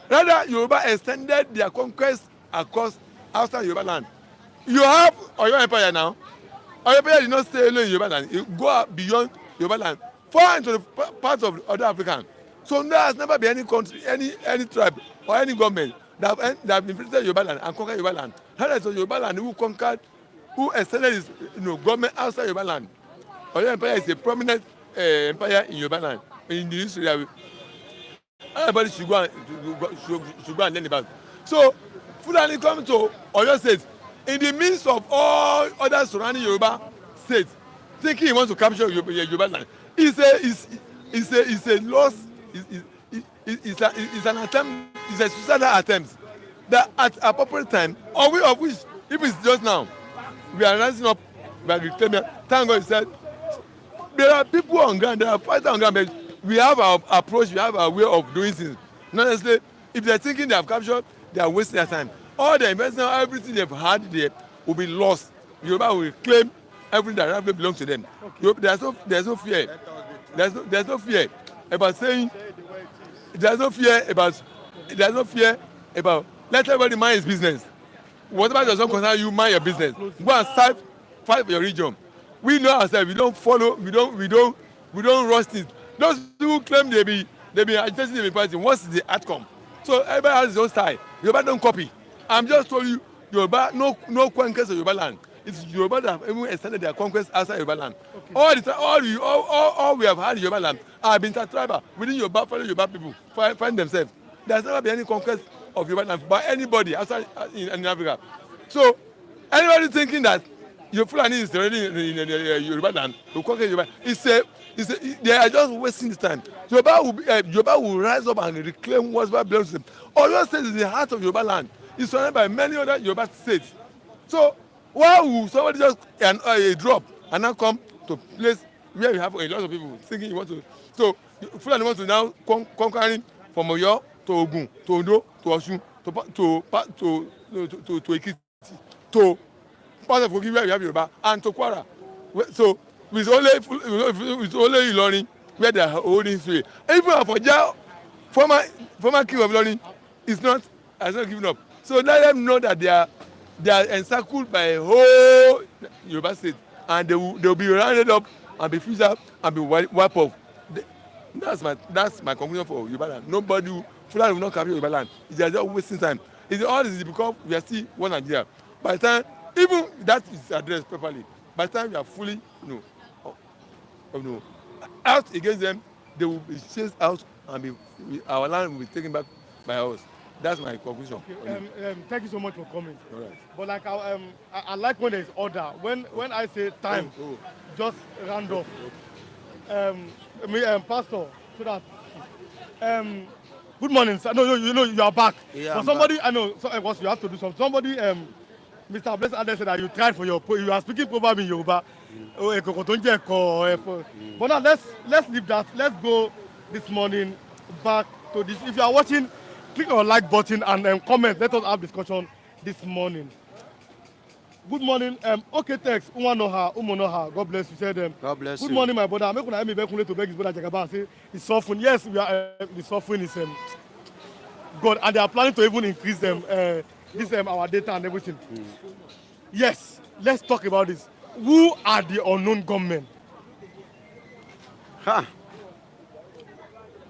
Rather, Yoruba extended their conquest across outside Yoruba land. You have Oyo Empire now. Oyo Empire did not stay alone in Yoruba land. It go out beyond Yoruba land, far into the parts of other African. So there has never been any country, any tribe or any government that have infiltrated Yoruba land and conquered Yoruba land. Rather, it was Yoruba land who extended his government outside Yoruba land. Oyo Empire is a prominent empire in Yoruba land. In the history, everybody should go and learn about it. So, Fulani come to Oyo State in the midst of all other surrounding Yoruba states, thinking he wants to capture Yoruba land. It's a loss. It's an attempt. It's a suicidal attempt that at appropriate time, of which if it's just now, we are rising up, we are reclaiming. Thank God, he said there are people on ground, there are fighters on ground, but we have our approach, we have our way of doing things. Not necessarily, if they're thinking they have captured, they are wasting their time. All the investment, everything they've had there will be lost. Yoruba will claim everything that rightfully belongs to them. Okay. There's no fear. There's no fear about saying. There's no fear about let everybody mind his business. Whatever does not concern you, mind your business. Go and fight for your region. We know ourselves. We don't follow. We don't rush things. Those who claim they be agitating, they be fighting. What's the outcome? So everybody has his own style. Yoruba don't copy. I'm just told you, Yoruba no conquest of Yoruba land. It's Yoruba that have even extended their conquest outside Yoruba land. Okay. All we have had in Yoruba land have been tribal within Yoruba, fellow Yoruba people find themselves. There's never been any conquest of Yoruba land by anybody outside in Africa. So anybody thinking that your Fulani is already in Yoruba land to conquer Yoruba, they are just wasting the time. Yoruba will rise up and reclaim whatever belongs to them. Oyo State is the heart of Yoruba land. It's surrounded by many other Yoruba states. So why will somebody just drop and now come to place where you have a lot of people thinking you want to? So Fulani want to now conquering from Oyo to Ogun to Ondo to Osun to Ekiti to part of Kogi where we have Yoruba and to Kwara. So with only Ilorin where they are holding sway. Even Afoja, former king of Ilorin, has not given up. So let them know that they are encircled by a whole Yoruba state, and they will be rounded up and be fused up and be wiped off. That's my conclusion for Yoruba land. Nobody Fulani will not capture Yoruba land. It's just wasting time. All this is because we are still one Nigeria. By the time even that is addressed properly, by the time we are fully out against them, they will be chased out and our land will be taken back by us. That's my conclusion. Okay, thank you so much for coming. All right. But like I like when there's order. When I say time, just round off. Pastor, so that good morning, sir. No, you are back. Yeah, but somebody, back. I know, so what you have to do something. Somebody, Mr. Blessed Adé said that you tried for you are speaking probably in Yoruba. But now let's leave that. Let's go this morning back to this. If you are watching, click on like button and comment. Let us have discussion this morning. Good morning. Okay, thanks. Uma know her, Umo know her. God bless you. Said them. God bless you. Good morning, my brother. I'm not going to beg his brother Jagaba. Say it's suffering. Yes, we are. The suffering is God, and they are planning to even increase them. Our data and everything. Yes, let's talk about this. Who are the unknown gunmen?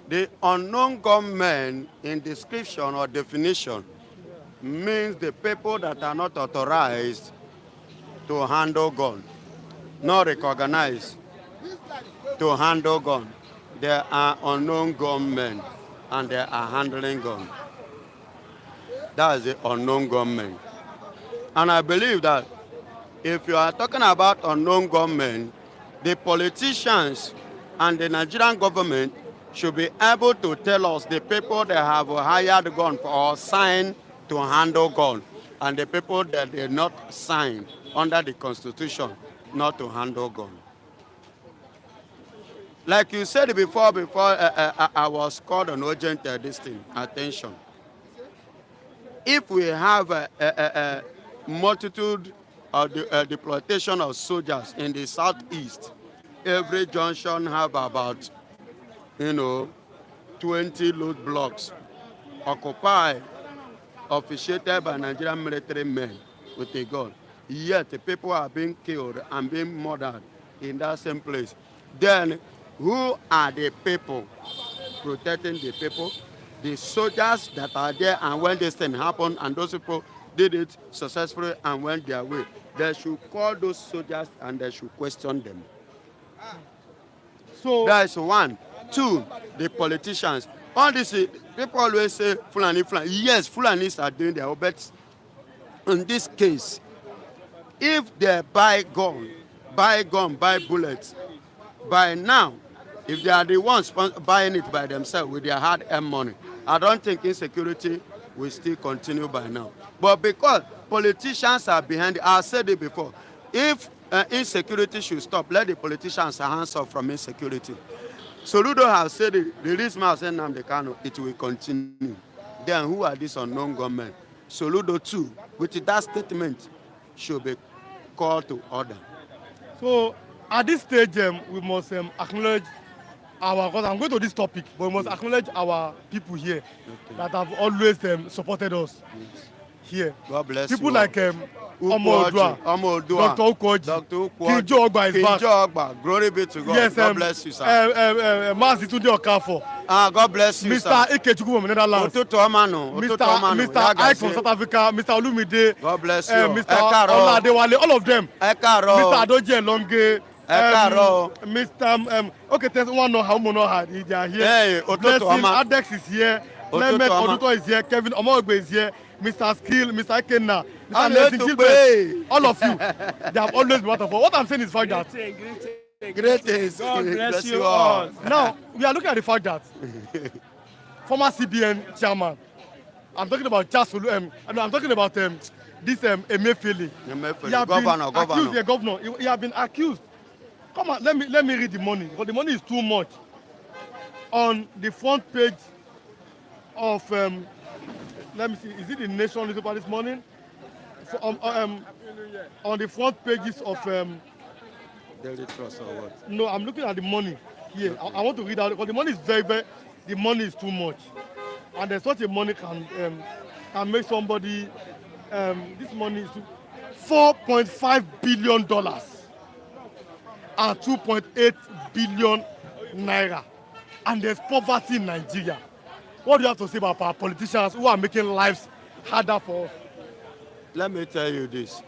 The unknown gunmen in description or definition means the people that are not authorized to handle gun, not recognized to handle gun. There are unknown gunmen and they are handling gun. That is the unknown gunmen. And I believe that if you are talking about unknown gunmen, the politicians and the Nigerian government should be able to tell us the people that have hired gun or signed to handle gun and the people that did not sign under the Constitution not to handle gun. Like you said before I was called on urgent attention. If we have a multitude of the deployment of soldiers in the southeast, every junction have about 20 load blocks occupied, officiated by Nigerian military men with a gun. Yet the people are being killed and being murdered in that same place. Then who are the people protecting the people? The soldiers that are there, and when this thing happened and those people did it successfully and went their way, they should call those soldiers and they should question them. So that is one. Two, the politicians. All this, people always say Fulani. Yes, Fulanis are doing their best. In this case, if they buy bullets, by now, if they are the ones buying it by themselves with their hard-earned money, I don't think insecurity will still continue by now. But because politicians are behind it, I said it before, if insecurity should stop, let the politicians hands off from insecurity. Soludo has said it, release Mazen Namdekano, it will continue. Then who are these unknown government? Soludo too, with that statement, should be called to order. So at this stage, we must acknowledge because I'm going to this topic, but we must acknowledge our people here that have always supported us here. God bless people you. Like Omo Dr. Ukoji. Dr. Ukoji. King Joe Ogba is back. King Joe Ogba. Glory be to God. Yes, God bless you, sir. Mazi Tunde Okafo. God bless you, sir. Mr. Ikechukwu from Netherlands. Mr. Ike from South Africa. Mr. Olumide. God bless you. Mr. Oladewale. All of them. Mr. Adoje Longe. Mr. Okay, there's one know how Mono they are here. Hey, Blessing Adex is here. Mehmet Oduto is here. Kevin Omogbe is here. Mr. Skill, Mr. Ikenna, Mr. Nelson Gilbert, all of you, they have always been wonderful. What I'm saying is fact that greetings. God bless you all. Now we are looking at the fact that former CBN chairman, I'm talking about I'm talking about this Emefiele. Governor. He has been accused. Come on, let me read the money because the money is too much. On the front page of let me see, is it the Nation newspaper this morning? So, on the front pages of Daily Trust or what? No, I'm looking at the money here. I want to read out because the money is the money is too much, and there's such a money can make somebody. This money is $4.5 billion and 2.8 billion naira, and there's poverty in Nigeria. What do you have to say about our politicians who are making lives harder for us? Let me tell you this.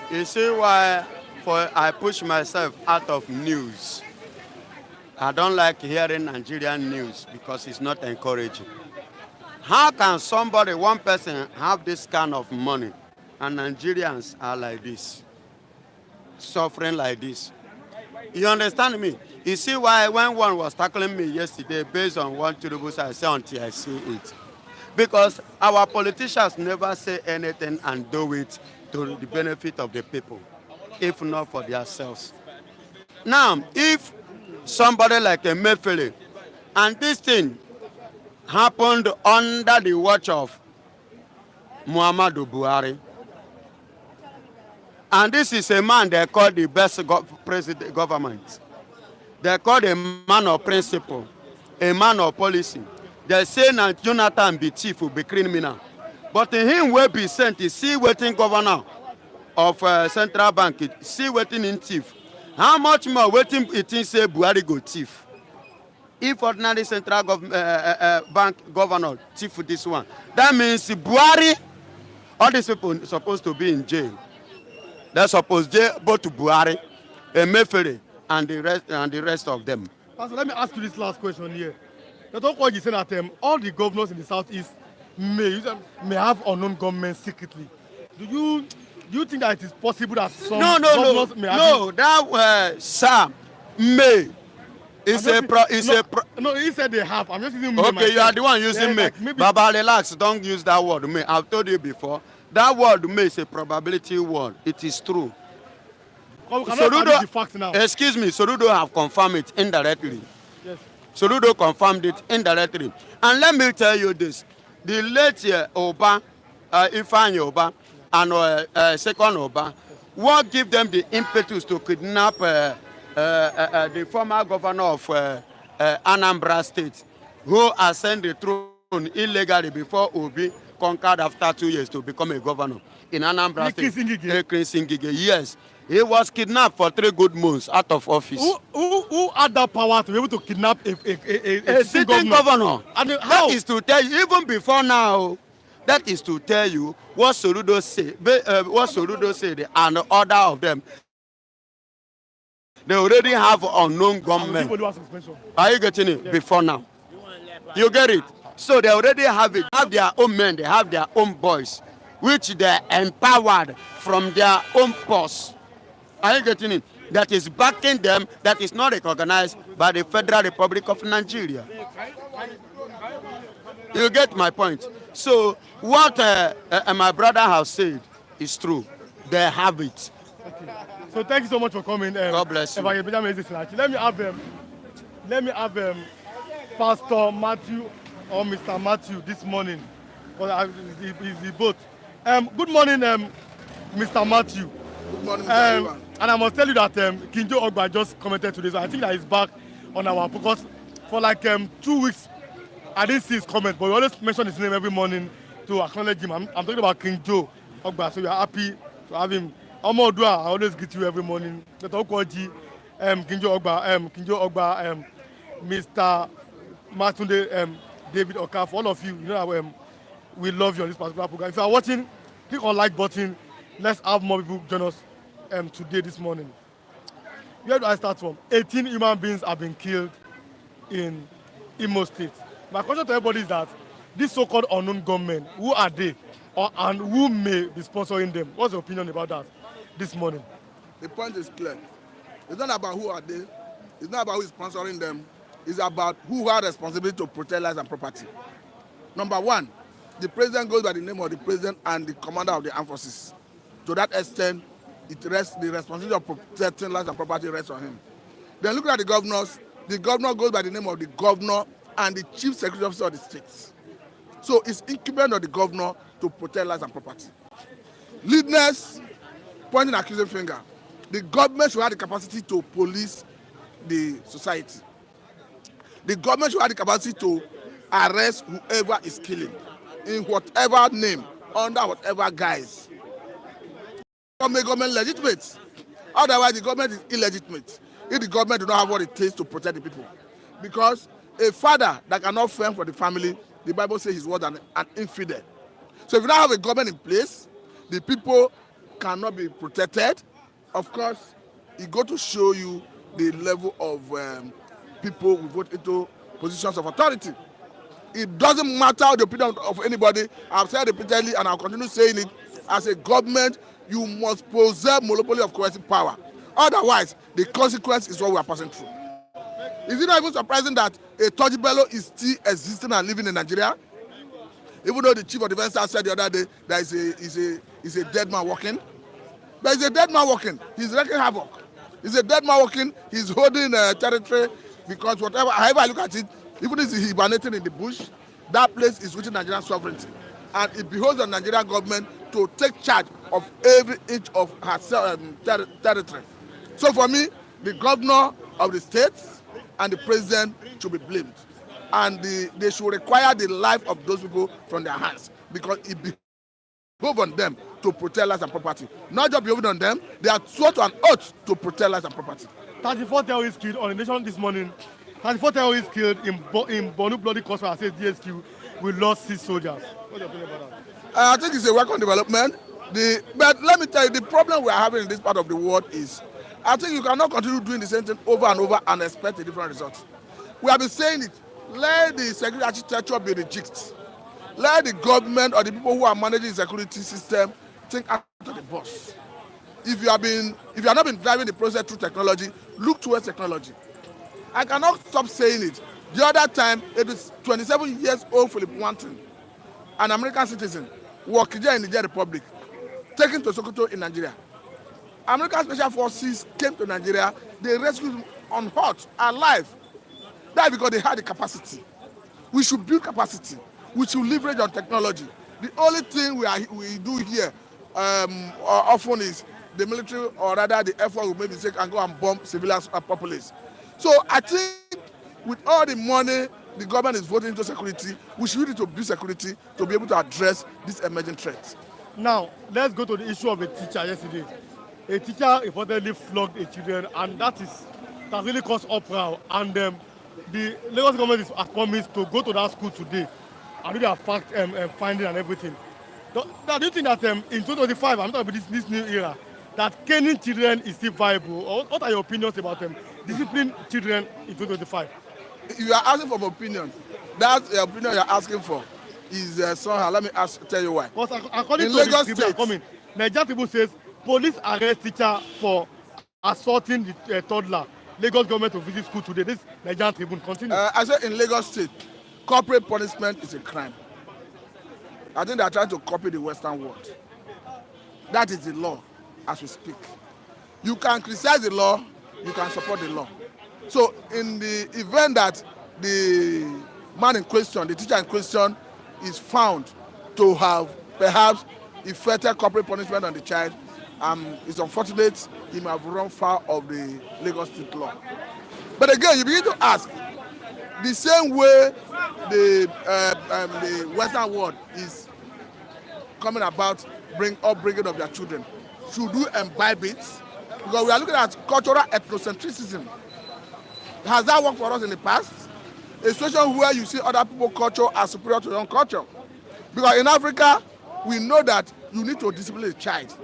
You see why I push myself out of news. I don't like hearing Nigerian news because it's not encouraging. How can one person have this kind of money and Nigerians are like this, suffering like this? You understand me? You see why when one was tackling me yesterday based on one terrible I say until I see it. Because our politicians never say anything and do it to the benefit of the people, if not for themselves. Now, if somebody like a Emefiele, and this thing happened under the watch of Muhammadu Buhari, and this is a man they call the best president government. They call a man of principle, a man of policy. They say that Jonathan be thief, will be criminal. But in him will be sent, is see waiting governor of central bank, see waiting in thief. How much more waiting it say Buhari go thief? If ordinary central bank governor thief for this one, that means Buhari, all these people are supposed to be in jail. They're supposed to go to Buhari, Emefiele, and the rest of them. Pastor, let me ask you this last question here. Dr. Okoji said that all the governors in the southeast may have unknown gunmen secretly. Do you think that it is possible that some governors may have? No, that sir may. No, he said they have. I'm just using me. Okay, you are the one using me. Like Baba, relax. Don't use that word may. I've told you before. That word may is a probability word. It is true. The facts now. Excuse me, Sorudo have confirmed it indirectly. Yes. Sorudo confirmed it indirectly. And let me tell you this. The late Oba, Ifeanyi Oba, and second Oba, what give them the impetus to kidnap the former governor of Anambra State, who ascended the throne illegally before Obi conquered after 2 years to become a governor in Anambra State. Yes. He was kidnapped for 3 good months out of office. Who had that power to be able to kidnap a sitting governor? And how? That is to tell you, even before now, that is to tell you what Sorudo said, and the order of them. They already have unknown gunmen. Are you getting it? Yeah. Before now. You get it? So they already have it. They have their own men, they have their own boys, which they empowered from their own purse. Are you getting it? That is backing them, that is not recognized by the Federal Republic of Nigeria. You get my point? So what my brother has said is true. They have it. Okay. So thank you so much for coming. God bless you. Let me have Pastor Matthew or Mr. Matthew this morning. The both. Good morning, Mr. Matthew. Good morning, Mr. Everyone. And I must tell you that King Joe Ogba just commented today. So I think that he's back on our because for like 2 weeks I didn't see his comment, but we always mention his name every morning to acknowledge him. I'm talking about King Joe Ogba. So we are happy to have him. Omo Odua, I always greet you every morning. Dr. Okwoji, Kinjo Ogba, Mr. Matunde, David Oka, for all of you, you know that we love you on this particular program. If you are watching, click on like button. Let's have more people join us today, this morning. Where do I start from? 18 human beings have been killed in Imo State. My question to everybody is that these so-called unknown gunmen, who are they? And who may be sponsoring them? What's your opinion about that this morning? The point is clear. It's not about who are they. It's not about who is sponsoring them. It's about who has responsibility to protect lives and property. Number one, the president goes by the name of the president and the commander of the armed forces. To that extent, the responsibility of protecting lives and property rests on him. Then looking at the governors, the governor goes by the name of the governor and the chief security officer of the states. So it's incumbent on the governor to protect lives and property. Leaders pointing accusing finger. The government should have the capacity to police the society. The government should have the capacity to arrest whoever is killing in whatever name, under whatever guise. Make government legitimate. Otherwise, the government is illegitimate. If the government do not have what it takes to protect the people, because a father that cannot fend for the family, the Bible says he's worse than an infidel. So if you don't have a government in place, the people cannot be protected. Of course, it go to show you the level of people who vote into positions of authority. It doesn't matter the opinion of anybody. I've said repeatedly, and I'll continue saying it. As a government, you must possess monopoly of coercive power. Otherwise, the consequence is what we are passing through. Is it not even surprising that a Tojibello is still existing and living in Nigeria? Even though the chief of defense staff said the other day that is a dead man walking. But he's a dead man walking. He's wreaking havoc. He's a dead man walking. He's holding territory because however I look at it, even if he's hibernating in the bush, that place is within Nigerian sovereignty. And it behoves the Nigerian government to take charge of every inch of her territory. So for me, the governor of the states and the president should be blamed. And they should require the life of those people from their hands, because it behoves on them to protect lives and property. Not just behoves on them, they are sworn to an oath to protect lives and property. 34 terrorists killed on the nation this morning. 34 terrorists killed in Borno bloody crossfire. I said DSQ. We lost 6 soldiers. What's your opinion about that? I think it's a welcome development. But let me tell you, the problem we are having in this part of the world is, I think you cannot continue doing the same thing over and over and expect a different result. We have been saying it. Let the security architecture be the gist. Let the government or the people who are managing the security system think out of the box. If you have not been driving the process through technology, look towards technology. I cannot stop saying it. The other time, it is 27 years old Philip Wanton, an American citizen, working in the Niger Republic, taken to Sokoto in Nigeria. American Special Forces came to Nigeria. They rescued him unhurt, alive. That's because they had the capacity. We should build capacity. We should leverage on technology. The only thing we do here often is the military, or rather the Air Force, will make mistake and go and bomb civilians or populace. So I think with all the money the government is voting into security, we should use it to build security to be able to address this emerging threat. Now, let's go to the issue of a teacher yesterday. A teacher reportedly flogged a children, and that really caused uproar. And the Lagos government has promised to go to that school today and do their fact finding and everything. Do you think that in 2025, I'm talking about this new era, that caning children is still viable? Or what are your opinions about disciplining children in 2025? You are asking for my opinion. That's the opinion you're asking for. Is somehow, let me tell you why. Because according in to Lagos the Tribune, Nigeria Tribune says police arrest teacher for assaulting the toddler. Lagos government to visit school today. This Nigerian Tribune continue. I said in Lagos State, corporate punishment is a crime. I think they are trying to copy the Western world. That is the law as we speak. You can criticize the law, you can support the law. So in the event that the man in question, the teacher in question, is found to have perhaps effected corporate punishment on the child, it's unfortunate he may have run foul of the Lagos State law. But again, you begin to ask, the same way the Western world is coming about bringing of their children, should we imbibe it? Because we are looking at cultural ethnocentrism. Has that worked for us in the past? A situation where you see other people's culture as superior to your own culture. Because in Africa, we know that you need to discipline a child.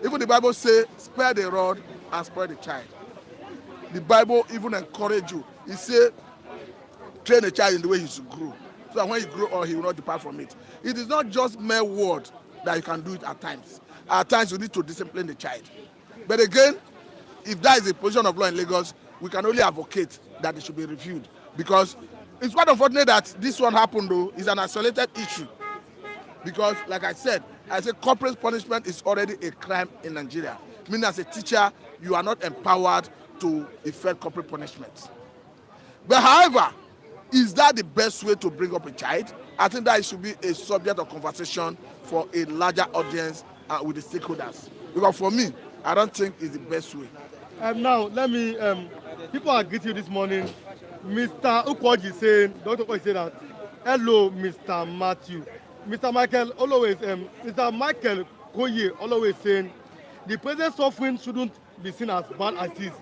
Even the Bible says, spare the rod and spare the child. The Bible even encourages you. It says, train a child in the way he should grow. So that when he grow up, he will not depart from it. It is not just mere word that you can do it at times. At times, you need to discipline the child. But again, if that is a position of law in Lagos, we can only advocate that it should be reviewed. Because it's quite unfortunate that this one happened, though. It's an isolated issue. Because, like I said, corporate punishment is already a crime in Nigeria. Meaning, as a teacher, you are not empowered to effect corporate punishment. But however, is that the best way to bring up a child? I think that it should be a subject of conversation for a larger audience with the stakeholders. Because for me, I don't think it's the best way. Now, let me, people are greeting you this morning. Mr. Ukwaji saying, Dr. Ukwaji said that, hello, Mr. Matthew. Mr. Michael always, Mr. Michael Koye always saying, the present suffering shouldn't be seen as bad as it is.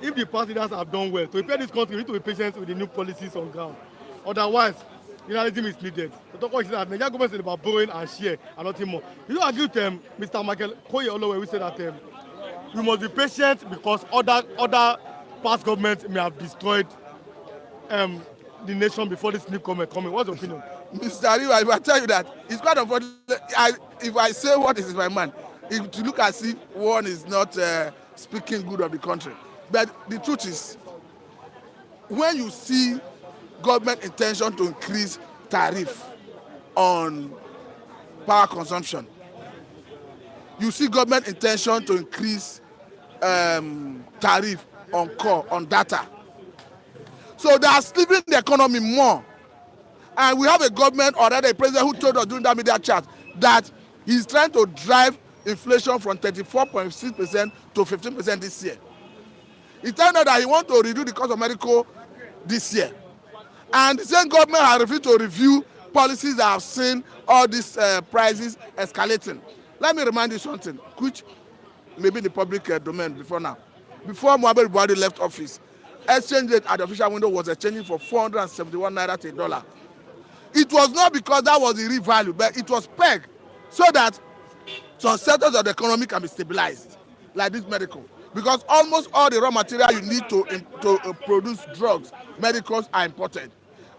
If the past leaders have done well, to repair this country, we need to be patient with the new policies on ground. Otherwise, realism is needed. Dr. Ukwaji said that Nigeria government is about borrowing and share and nothing more. You don't agree with Mr. Michael Koye always, we say that we must be patient because other past governments may have destroyed the nation before this new government coming. What's your opinion? Mr. Ariwa, if I tell you that, it's quite unfortunate. If I say what is my mind, it to look as if one is not speaking good of the country. But the truth is, when you see government intention to increase tariff on power consumption, you see government intention to increase tariff on core, on data. So they are sleeping the economy more. And we have a government or rather a president who told us during that media chat that he's trying to drive inflation from 34.6% to 15% this year. He told us that he wants to reduce the cost of medical this year. And the same government has refused to review policies that have seen all these prices escalating. Let me remind you something, which may be in the public domain before now. Before Muhammadu Buhari left office, exchange rate at the official window was exchanging for 471 naira to a dollar. It was not because that was the real value, but it was pegged so that some sectors of the economy can be stabilized, like this medical. Because almost all the raw material you need to produce drugs, medicals are imported.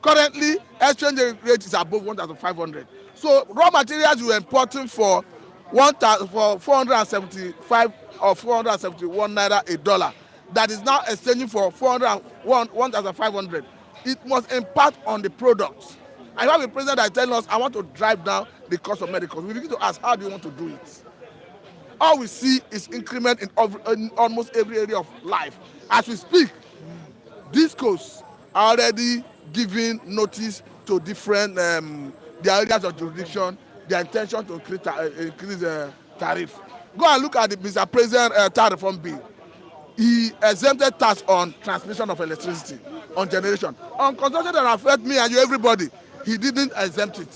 Currently, exchange rate is above 1,500. So raw materials you are importing for 475 or 471 naira a dollar, that is now exchanging for 1,500. It must impact on the products. I have a president that is telling us, I want to drive down the cost of medicals. We begin to ask, how do you want to do it? All we see is increment in almost every area of life. As we speak, discos are already giving notice to different the areas of jurisdiction, their intention to increase tariff. Go and look at the Mr. President tariff reform bill. He exempted tax on transmission of electricity, on generation. On consumption that affect me and you, everybody, he didn't exempt it.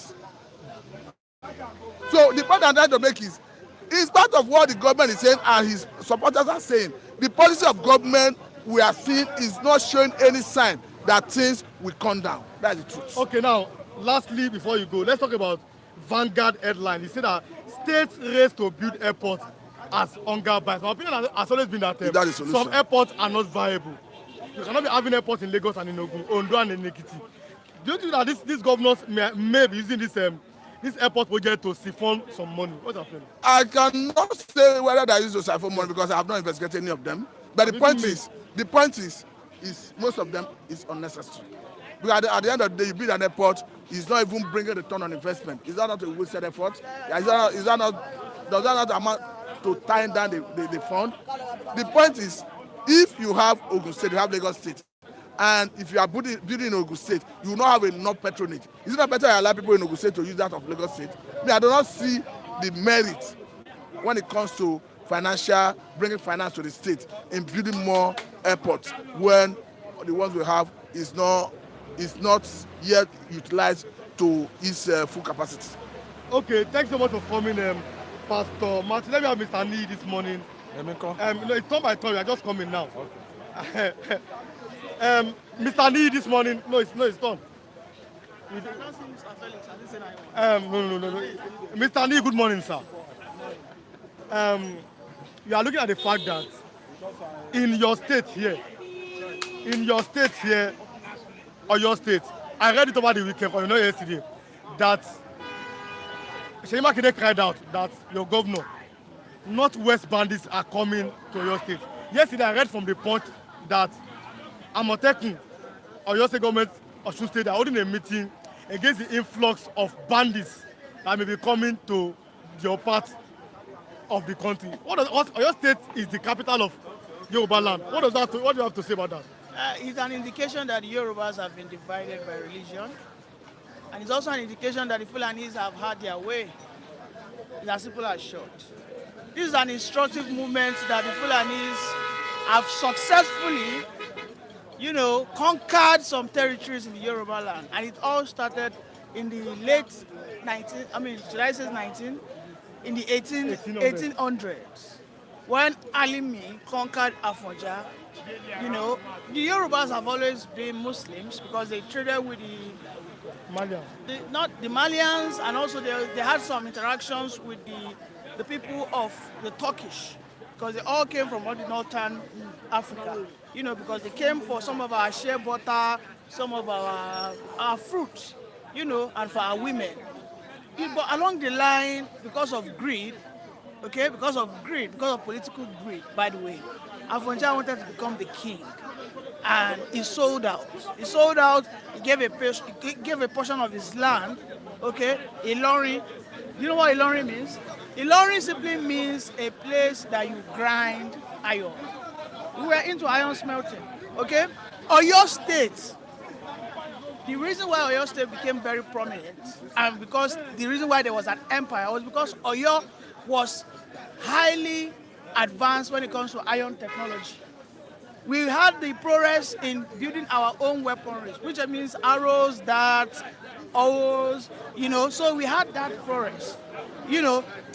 So the point I'm trying to make is, it's part of what the government is saying and his supporters are saying. The policy of government we are seeing is not showing any sign that things will come down. That's the truth. Okay, now, lastly, before you go, let's talk about Vanguard headline. He said that states race to build airports as hunger bias. My opinion has always been that some airports are not viable. You cannot be having airports in Lagos and in Ondo and in Ekiti. Do you think that these governors may be using this airport project to siphon some money? What's happening? I cannot say whether they use to siphon money because I have not investigated any of them. But the point is, most of them is unnecessary. Because at the end of the day, you build an airport, it's not even bringing return on investment. Is that not a wasted effort? Does that not amount to tying down the fund? The point is, if you have Ogun State, you have Lagos State, and if you are building in Ogun State, you will not have enough patronage. Is it not better to allow people in Ogun State to use that of Lagos State? I do not see the merit when it comes to bringing finance to the state in building more airports when the ones we have is not yet utilized to its full capacity. Okay, thanks so much for coming. Pastor Martin, let me have Mr. Nee this morning. Let me come. No, it's not my turn. We are just coming now. Mr. Nee this morning. No, it's done. No. Mr. Nee, good morning, sir. You are looking at the fact that in your state here, or your state, I read it over the weekend, or yesterday, that Seyi Makinde cried out that your governor, Northwest bandits are coming to your state. Yesterday, I read from the point that Amotekun, or your state government, Osun State, are holding a meeting against the influx of bandits that may be coming to your part of the country. Your state is the capital of Yoruba land. What do you have to say about that? It's an indication that the Yorubas have been divided by religion. And it's also an indication that the Fulanis have had their way. It's as simple as short. This is an instructive movement that the Fulanis have successfully, conquered some territories in the Yoruba land. And it all started in the late 1800s. When Alimi conquered Afonja. The Yorubas have always been Muslims because they traded with not the Malians, and also they had some interactions with the people of the Turkish, because they all came from all the northern Africa. Because they came for some of our shea butter, some of our fruits, and for our women. But along the line, because of greed, because of political greed, by the way, Afonja wanted to become the king, and he sold out. He gave a portion of his land, Ilorin. You know what Ilorin means? Ilorin simply means a place that you grind iron. We were into iron smelting, Oyo State. The reason why Oyo State became very prominent, and because the reason why there was an empire, was because Oyo was highly advanced when it comes to iron technology. We had the progress in building our own weaponry, which means arrows, darts, arrows, so we had that progress,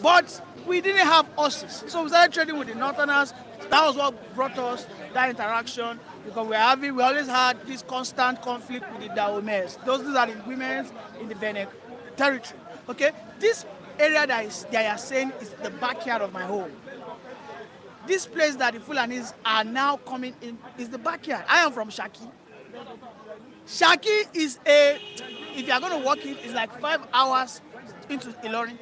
but we didn't have horses. So we started trading with the Northerners. That was what brought us that interaction, because we always had this constant conflict with the Daomes. Those are the women in the Benin territory, This area that they are saying is the backyard of my home. This place that the Fulanis are now coming in is the backyard. I am from Shaki. Shaki is if you are going to walk it's like 5 hours into Ilorin.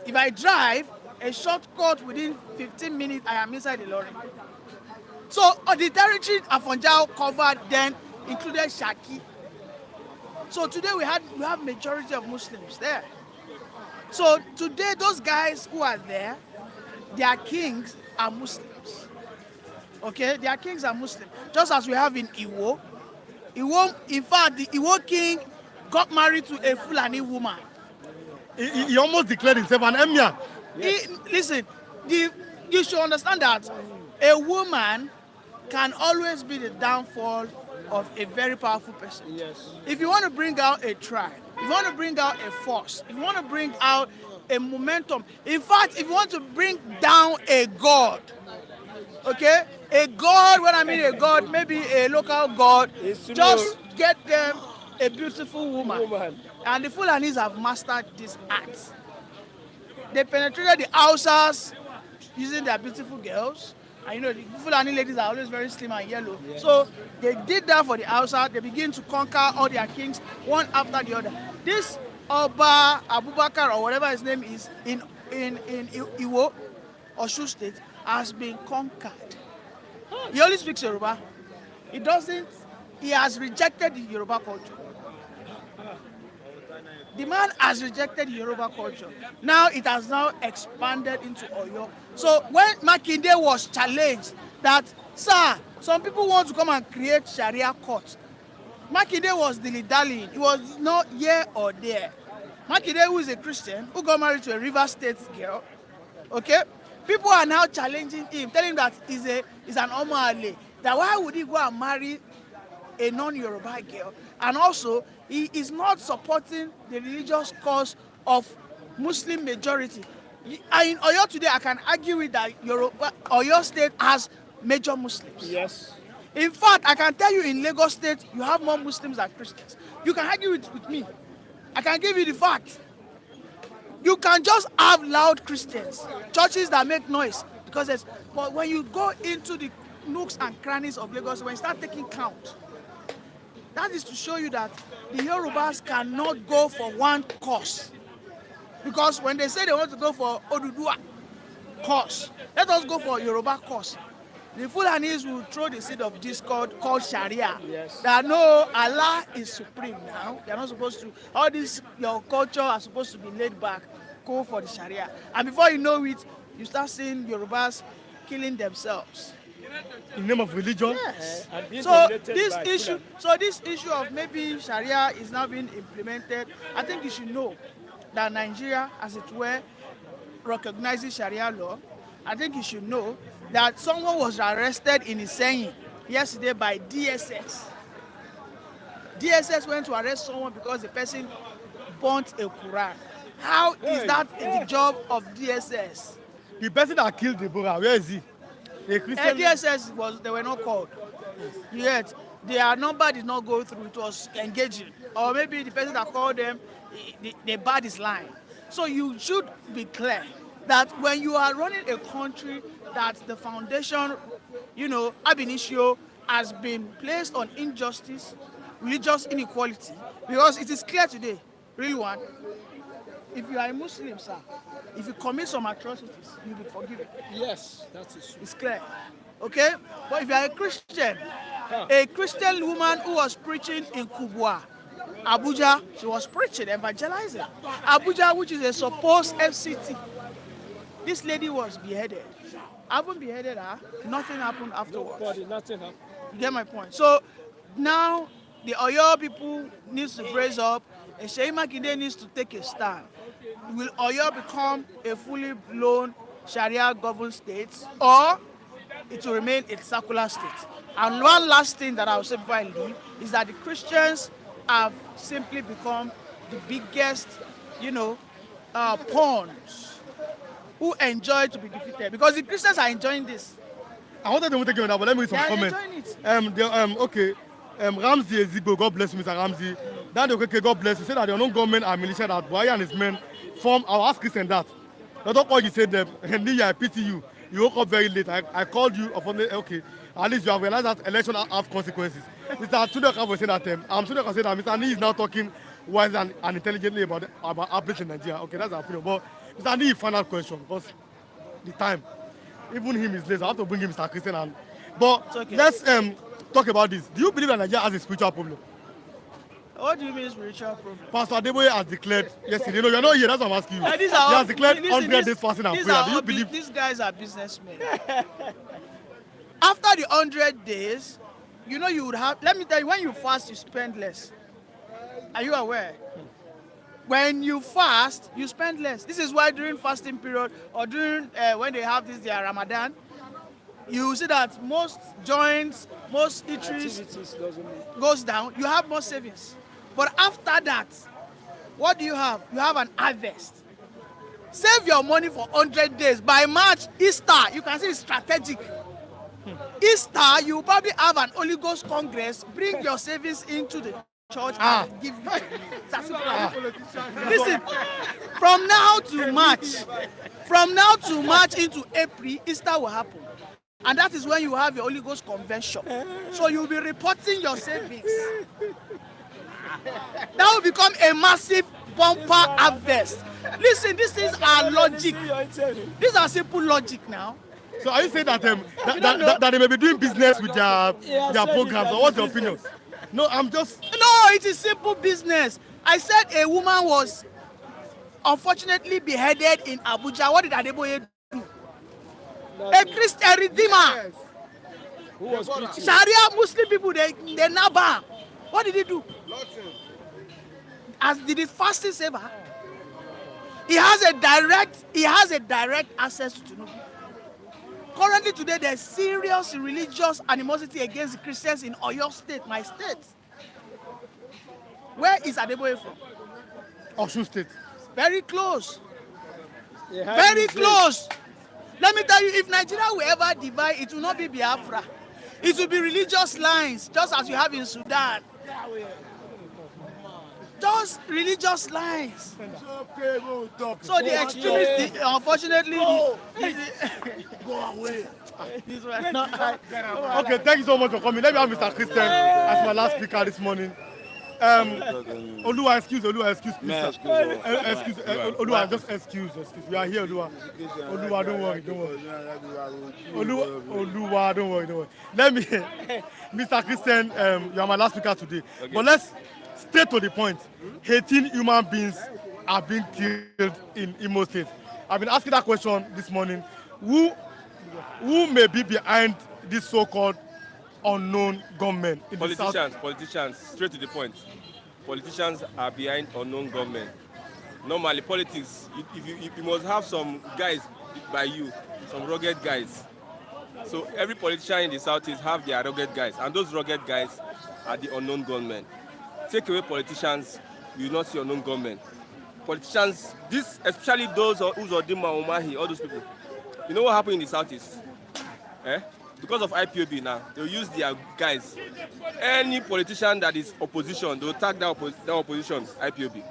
If I drive a shortcut within 15 minutes, I am inside Ilorin. So the territory Afonja covered then included Shaki. So today we have majority of Muslims there. So today those guys who are there, their kings are Muslims. Their kings are Muslims. Just as we have in Iwo. In fact, the Iwo king got married to a Fulani woman. He almost declared himself an emir. Yes. Listen, you should understand that a woman can always be the downfall of a very powerful person. Yes. If you want to bring out a tribe, if you want to bring out a force, if you want to bring out a momentum, in fact, if you want to bring down a god, a god, when I mean a god, maybe a local god, just get them a beautiful woman. And the Fulanis have mastered this art. They penetrated the Hausas using their beautiful girls. And the Fulani ladies are always very slim and yellow. Yeah. So they did that for the Hausa. They begin to conquer all their kings one after the other. This Oba Abubakar, or whatever his name is, in Iwo, Osun State, has been conquered. He only speaks Yoruba. He has rejected the Yoruba culture. The man has rejected the Yoruba culture. Now it has now expanded into Oyo. So when Makinde was challenged that, sir, some people want to come and create Sharia courts, Makinde was dilly-dallying. He was not here or there. Makinde, who is a Christian, who got married to a River State girl, people are now challenging him, telling him that he's an Imo+Army. That why would he go and marry a non-Yoruba girl? And also, he is not supporting the religious cause of Muslim majority. In Oyo today, I can argue with that Oyo State has major Muslims. Yes. In fact, I can tell you in Lagos State, you have more Muslims than Christians. You can argue with me. I can give you the fact. You can just have loud Christians, churches that make noise. But when you go into the nooks and crannies of Lagos, when you start taking count, that is to show you that the Yorubas cannot go for one cause. Because when they say they want to go for Oduduwa cause, let us go for Yoruba cause. The Fulanis will throw the seed of discord called Sharia. Yes. That no, Allah is supreme now. They are not supposed to, all this, your culture are supposed to be laid back. Go for the Sharia. And before you know it, you start seeing Yorubas killing themselves. In the name of religion? Yes. And So this issue of maybe Sharia is now being implemented, I think you should know that Nigeria, as it were, recognizes Sharia law. I think you should know that someone was arrested in Iseyin yesterday by DSS. DSS went to arrest someone because the person burnt a Quran. How is that the job of DSS? The person that killed Deborah, where is he? A Christian? DSS they were not called. Yet their number did not go through. It was engaging, or maybe the person that called them, they barred his line. So you should be clear that when you are running a country that the foundation, ab initio, has been placed on injustice, religious inequality, because it is clear today, really one, if you are a Muslim, sir, if you commit some atrocities, you'll be forgiven. Yes, that is true. It's clear. Okay? But if you are a Christian, a Christian woman who was preaching in Kubwa, Abuja, she was preaching, evangelizing. Abuja, which is a supposed FCT, this lady was beheaded. I haven't beheaded her, nothing happened afterwards. Nothing happened. You get my point? So now the Oyo people needs to brace up, and Seyi Makinde needs to take a stand. Will Oyo become a fully blown Sharia governed state, or it will remain a secular state? And one last thing that I will say before I leave is that the Christians have simply become the biggest, pawns who enjoy to be defeated, because the Christians are enjoying this. I wanted to take you on that, but let me read some comments. Okay. Ramsey Ezigbo, God bless you, Mr. Ramsey. Then okay, God bless you. Say that your own government and militia that Buhari and his men form. I'll ask Christian that. Not all you said them. I pity you. You woke up very late. I called you. Okay. At least you have realized that election have consequences. Mr. Tudor was saying that. Tudor was saying that Mr. Ni is now talking wisely and intelligently about our place in Nigeria. Okay, that's our opinion. But Mr. Ni, final question, because the time, even him is late. I have to bring him Mr. Christian. But okay. Let's talk about this. Do you believe that Nigeria has a spiritual problem? What do you mean spiritual problem? Pastor Adeboye has declared yesterday. No, you're not here. That's what I'm asking you. He has declared 100 days fasting and prayer. Do you believe? These guys are businessmen. After the 100 days, you would have. Let me tell you, when you fast, you spend less. Are you aware? When you fast, you spend less. This is why during fasting period or during when they have their Ramadan, you see that most joints, most eateries goes down. You have more savings. But after that, what do you have? You have an harvest. Save your money for 100 days. By March, Easter, you can see it's strategic. Easter, you will probably have an Holy Ghost Congress, bring your savings into the church and give you. Listen, from now to March into April, Easter will happen. And that is when you have your Holy Ghost convention. So you'll be reporting your savings. That will become a massive bumper harvest. Listen, this is our logic. These are simple logic now. So are you saying that that they may be doing business with their programs, or what's your opinion? No, it is simple business. I said a woman was unfortunately beheaded in Abuja. What did Adeboye do? A Christian redeemer. Who was preaching? Sharia Muslim people, they naba. What did he do? Did he fasting save her? He has a direct access to Tinubu. Currently today, there's serious religious animosity against the Christians in Oyo State, my state. Where is Adeboye from? Osun State. Very close. Very close. Let me tell you, if Nigeria will ever divide, it will not be Biafra. It will be religious lines, just as you have in Sudan. Just religious lines. So the extremists, unfortunately, Go away. Okay, thank you so much for coming. Let me have Mr. Christian as my last speaker this morning. Oluwa, excuse, please. Excuse, Oluwa, just excuse. We are here, Oluwa. Oluwa, don't worry. Oluwa, don't worry. Let me, Mr. Christian, you are my last speaker today. Okay. But let's stay to the point. 18 human beings are being killed in Imo State. I've been asking that question this morning. Who may be behind this so-called unknown gunmen in the south? Politicians, straight to the point. Politicians are behind unknown gunmen. Normally, politics, you must have some guys by you, some rugged guys. So every politician in the Southeast have their rugged guys, and those rugged guys are the unknown gunmen. Take away politicians, you will not see unknown gunmen. Politicians, this especially those who's Imo+Army, all those people. You know what happened in the Southeast? Because of IPOB now, they'll use their guys. Any politician that is opposition, they'll tag that opposition IPOB.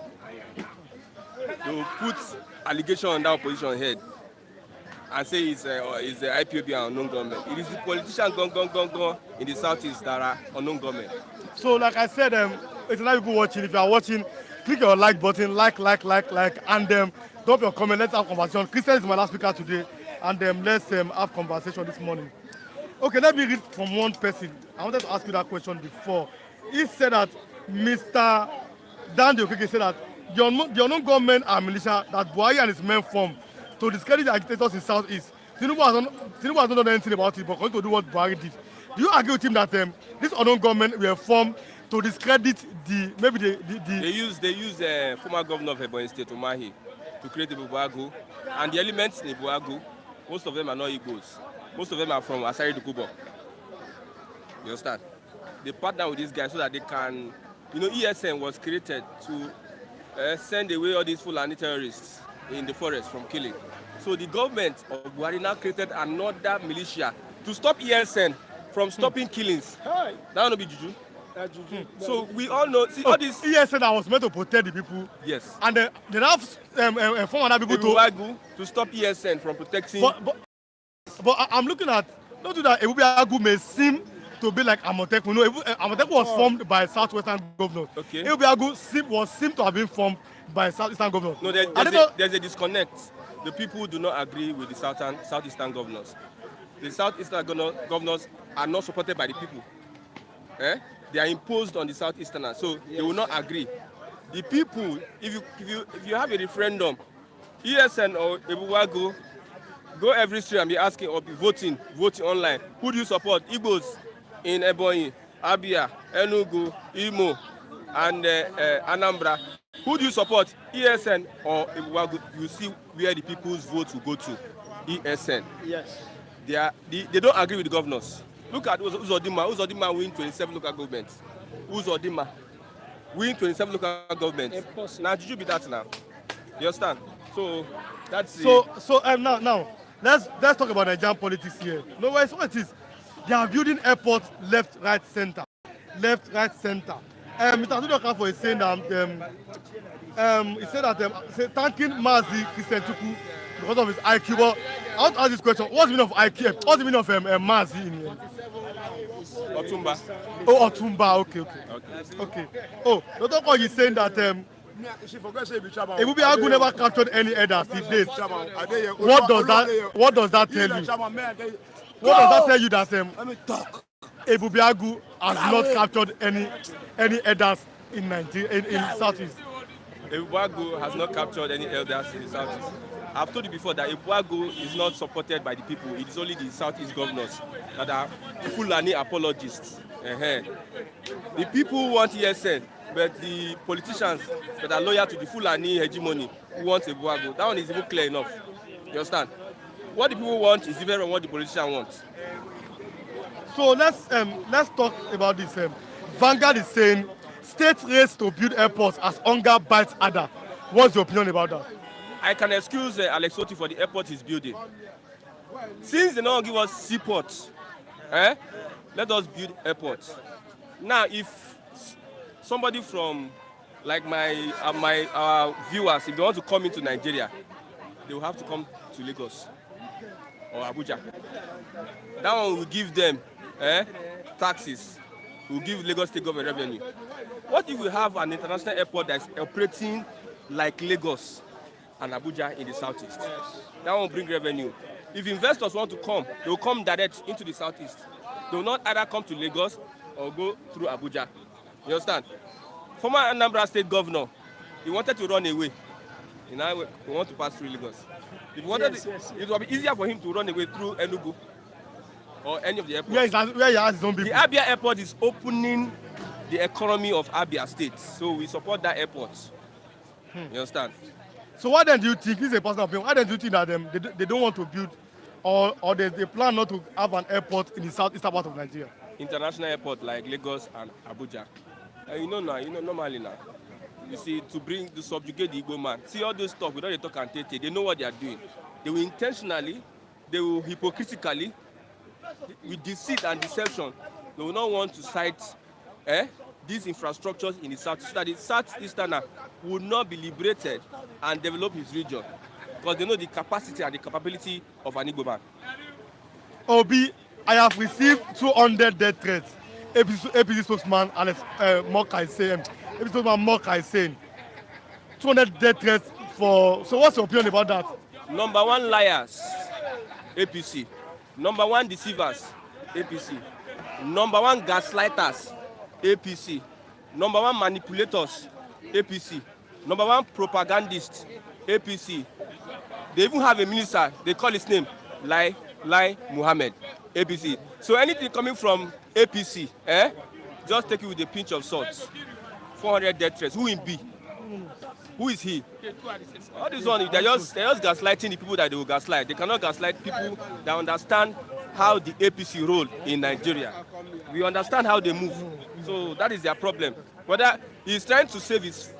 They'll put allegation on that opposition head and say it's the IPOB and unknown government. It is the politicians gone in the Southeast that are unknown government. So like I said, it's a lot of people watching. If you are watching, click your like button, like, and drop your comment. Let's have conversation. Christian is my last speaker today, and let's have conversation this morning. Okay, let me read from one person. I wanted to ask you that question before. He said that Mr. Dan Okeke said that the unknown government and militia that Buhari and his men formed to discredit the agitators in Southeast. Tinubu has not done anything about it, but going to do what Buhari did. Do you agree with him that this unknown government were formed to discredit They use former governor of Ebonyi State, Umahi, to create the Ibuagu, and the elements in Ibuagu, most of them are not Igbos. Most of them are from Asari Dukubo. You understand? They partner with these guys so that they can, ESN was created to send away all these Fulani terrorists in the forest from killing. So the government of Buhari now created another militia to stop ESN from stopping killings. That will be juju. So we all know, all this ESN that was meant to protect the people. Yes. And they have formed other people to stop ESN from protecting. But I'm looking at, not that Imo+Army may seem to be like Amotekun. No, Amotekun was formed by Southwestern governors. Okay. Imo+Army seem to have been formed by Southeastern governors. No, there's a disconnect. The people do not agree with the Southeastern governors. The Southeastern governors are not supported by the people. They are imposed on the Southeasterners, so they will not agree. The people, if you have a referendum, ESN or Imo+Army, go every street and be asking or be voting online. Who do you support? Igbos in Ebonyi, Abia, Enugu, Imo, and Anambra. Who do you support? ESN or Imo+Army? You see where the people's votes will go to. ESN. Yes. They don't agree with the governors. Look at Uzodimma. Uzodimma win 27 local governments. Uzodimma win 27 local governments. Impossible. Now, did you be that now? You understand? So that's now let's talk about Nigerian politics here. No, what it is? They are building airports left, right, center. Mr. Adudokafor is saying that he said that thanking Mazi Christian Chukwu because of his IQ. But I want to ask this question: what's the meaning of IQ? What's the meaning of Mazi in here? Otumba. Oh, Otumba. Okay. Oh, Dr. Koyi is saying that Imo+Army never captured any elders till date. What does that tell you? What does that tell you that Imo+Army has not captured any elders in Southeast? Imo+Army has not captured any elders in the Southeast. I've told you before that Imo+Army is not supported by the people. It is only the Southeast governors that are Fulani apologists. The people want ESN, but the politicians that are loyal to the Fulani hegemony want Imo+Army. That one is even clear enough. You understand? What the people want is different from what the politician wants. So let's talk about this. Vanguard is saying state race to build airports as hunger bites other. What's your opinion about that? I can excuse Alex Oti for the airport he's building. Since they don't give us seaport, let us build airport. Now, if somebody from like our viewers, if they want to come into Nigeria, they will have to come to Lagos or Abuja. That one will give them taxes. Will give Lagos State government revenue. What if we have an international airport that's operating like Lagos and Abuja in the southeast? That one will bring revenue. If investors want to come, they will come direct into the southeast. They will not either come to Lagos or go through Abuja. You understand? Former Anambra State governor, he wanted to run away. Now we want to pass through Lagos. If he wanted it would be easier for him to run away through Enugu or any of the airports. Where he has his own people. The Abia airport is opening the economy of Abia State, so we support that airport. You understand? So why then do you think, this is a personal opinion, why then do you think that they don't want to build or they plan not to have an airport in the southeastern part of Nigeria? International airport like Lagos and Abuja. You know normally now. You see, to subjugate the Igbo man. See all those stuff, without they talk and take, they know what they are doing. They will intentionally, they will hypocritically, with deceit and deception, they will not want to cite these infrastructures in the south, so that the Southeastern will not be liberated and develop his region, because they know the capacity and the capability of an Igbo man. Obi, I have received 200 death threats. APC spokesman Alex Moka is saying 200 death threats for. So what's your opinion about that? Number one, liars, APC. Number one, deceivers, APC. Number one, gaslighters, APC. Number one, manipulators, APC. Number one, propagandists, APC. They even have a minister, they call his name Lai Muhammad, APC. So anything coming from APC, just take it with a pinch of salt. 400 death threats. Who in B? Who is he? All this one, they're just gaslighting the people that they will gaslight. They cannot gaslight people that understand how the APC roll in Nigeria. We understand how they move. So that is their problem. Whether he's trying to save his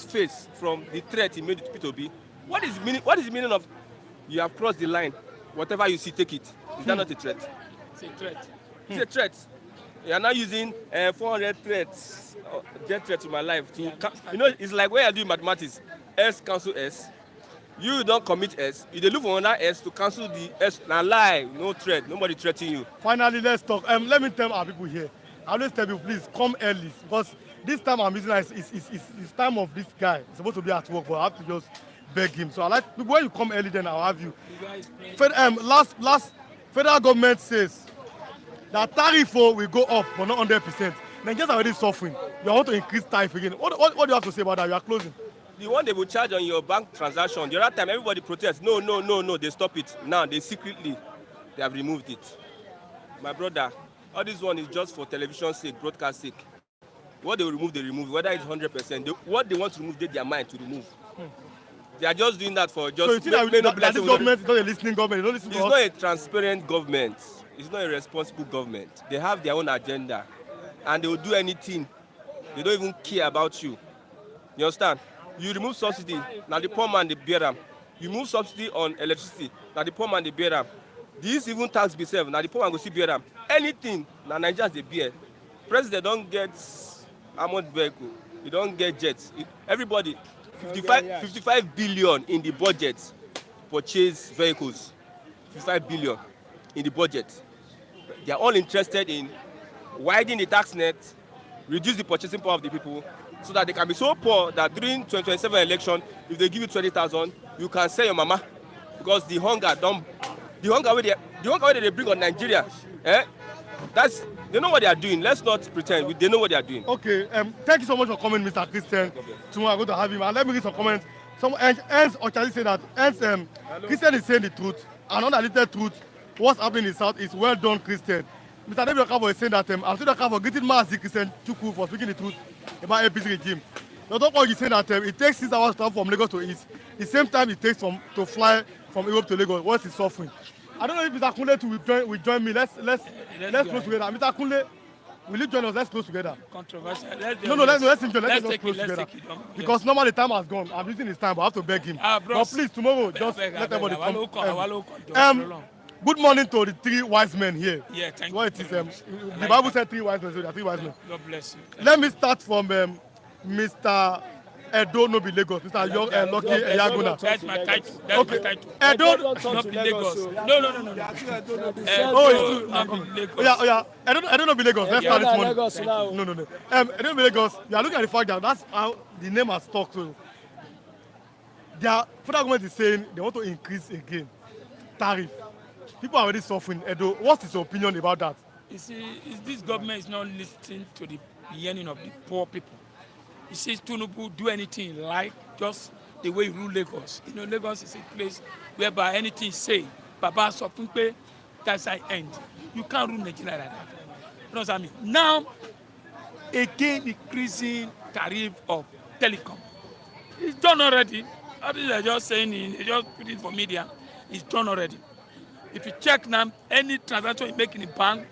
face from the threat he made to P2B. What is the meaning of you have crossed the line? Whatever you see, take it. Is that not a threat? It's a threat. It's a threat. You are now using 400 threats, death threats to my life. It's like when you are doing mathematics, S cancel S. You don't commit S. You look for another S to cancel the S. Now lie, no threat. Nobody threatening you. Finally, let's talk. Let me tell our people here. I always tell you, please come early, because this time I'm using it's time of this guy. He's supposed to be at work, but I have to just beg him. So I like when you come early, then I'll have you. Last federal government says that tariff will go up, but not 100%. Nigerians are already suffering. You want to increase tariff again. What do you have to say about that? You are closing. The one they will charge on your bank transaction, the other time everybody protests. No, they stop it. Now they have removed it. My brother, all this one is just for television sake, broadcast sake. What they will remove, they remove. Whether it's 100%, what they want to remove, they their mind to remove. They are just doing that for just. So you think that this government is not a listening government? It's not a transparent government. It's not a responsible government. They have their own agenda, and they will do anything. They don't even care about you. You understand? You remove subsidy, now the poor man they bear them. You remove subsidy on electricity, now the poor man they bear them. This even tax be saved, now the poor man go see bear them. Anything, now Nigerians they bear. President don't get armored vehicle, you don't get jets. Everybody, 55 billion in the budget purchase vehicles. 55 billion in the budget. They are all interested in widening the tax net, reduce the purchasing power of the people, so that they can be so poor that during 2027 election, if they give you 20,000, you can sell your mama, because the hunger where they bring on Nigeria, they know what they are doing. Let's not pretend they know what they are doing. Okay, thank you so much for coming, Mr. Christian. Tomorrow I'm going to have him, and let me read some comments. Ernst Ochali said that Christian is saying the truth, and unedited truth. What's happening in the South is well done, Christian. Mr. David Okafo is saying that I'm still Okafo greeting Mazi Christian Chukwu for speaking the truth about APC regime. Dr. Okafo is saying that it takes 6 hours to travel from Lagos to East. The same time it takes to fly from Europe to Lagos. What's his suffering? I don't know if Mr. Kunle will join me. Let's close together. Mr. Kunle, Will you join us? Let's close together. Controversial. Let's enjoy. Let's take close it. Let's together. take it. Because normally time has gone. I'm using his time, but I have to beg him. But please, tomorrow, just let everybody come. Good morning to the 3 wise men here. Yeah, thank what you. It is, the Bible said 3 wise men, so there are 3 wise men. God bless you. Let me start from Mr. Edo no be Lagos, Mr. Lucky Eyaguna. That's my title. That's my title. Edo not be Lagos. No. Edo not be Lagos. Yeah. Edo no be Lagos. Let's start this morning. No. Edo no be Lagos. You are looking at the fact that that's how the name has stuck. So their federal government is saying they want to increase again tariff. People are already suffering. Edo, what is your opinion about that? You see, this government is not listening to the yearning of the poor people. He says Tinubu do anything like just the way you rule Lagos. You know, Lagos is a place whereby anything you say, Baba Sopunpe, that's the end. You can't rule Nigeria like that. You know what I mean? Now, again, increasing tariff of telecom. It's done already. Others are just saying it, they just put it for media. It's done already. If you check now, any transaction you make in the bank,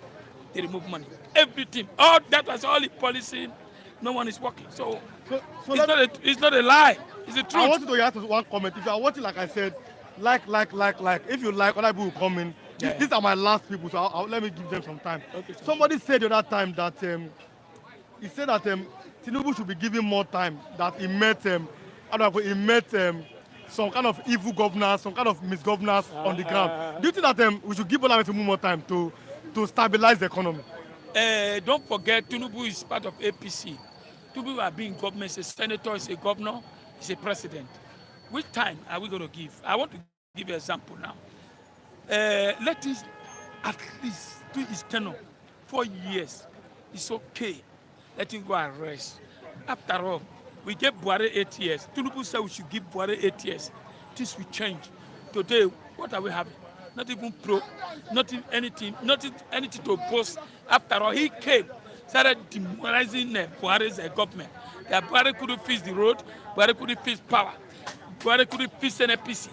they remove money. Everything. All that was all the policy. No one is working. So it's not a lie. It's the truth. I want you to react to one comment. If you are watching, like I said, like. If you like, other people will come in. Yeah. These are my last people, so let me give them some time. Okay, somebody said the other time that he said that Tinubu should be given more time. That he met some kind of evil governors, some kind of misgovernors on the ground. Do you think that we should give Bola Tinubu more time to stabilize the economy? Don't forget, Tinubu is part of APC. Tinubu are being government, he's a senator, he's a governor, he's a president. Which time are we going to give? I want to give you an example now. Let us at least do his tenure 4 years. It's okay. Let him go and rest. After all, we gave Buhari 8 years. Tinubu said we should give Buhari 8 years. Things will change. Today, what are we having? Not even nothing to boast. After all, he came, started demoralizing Buhari's government. That Buhari couldn't fix the road, Buhari couldn't fix power, Buhari couldn't fix NPC,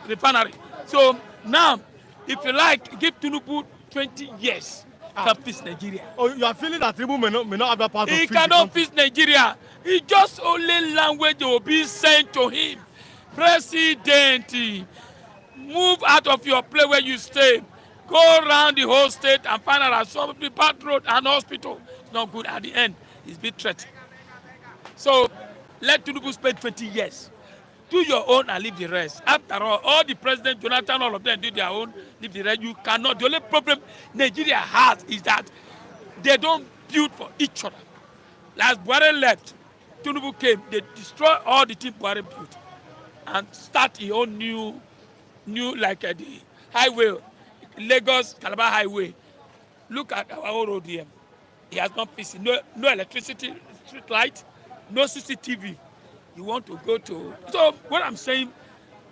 refinery. So now, if you like, give Tinubu 20 years to fix Nigeria. Oh, you are feeling that Tinubu may not have that part of He cannot fix Nigeria. He just only language will be sent to him. President, move out of your place where you stay. Go around the whole state and find out that some bad road and hospital. It's not good. At the end, it's been threatened. So let Tinubu spend 20 years. Do your own and leave the rest. After all the president, Jonathan, all of them do their own, leave the rest. You cannot. The only problem Nigeria has is that they don't build for each other. Last Buhari left, Tinubu came, they destroyed all the things Buhari built and start his own new like the highway, Lagos Calabar highway. Look at our own road here. He has not fixed no electricity, street light, no CCTV. You want to go to. So what I'm saying,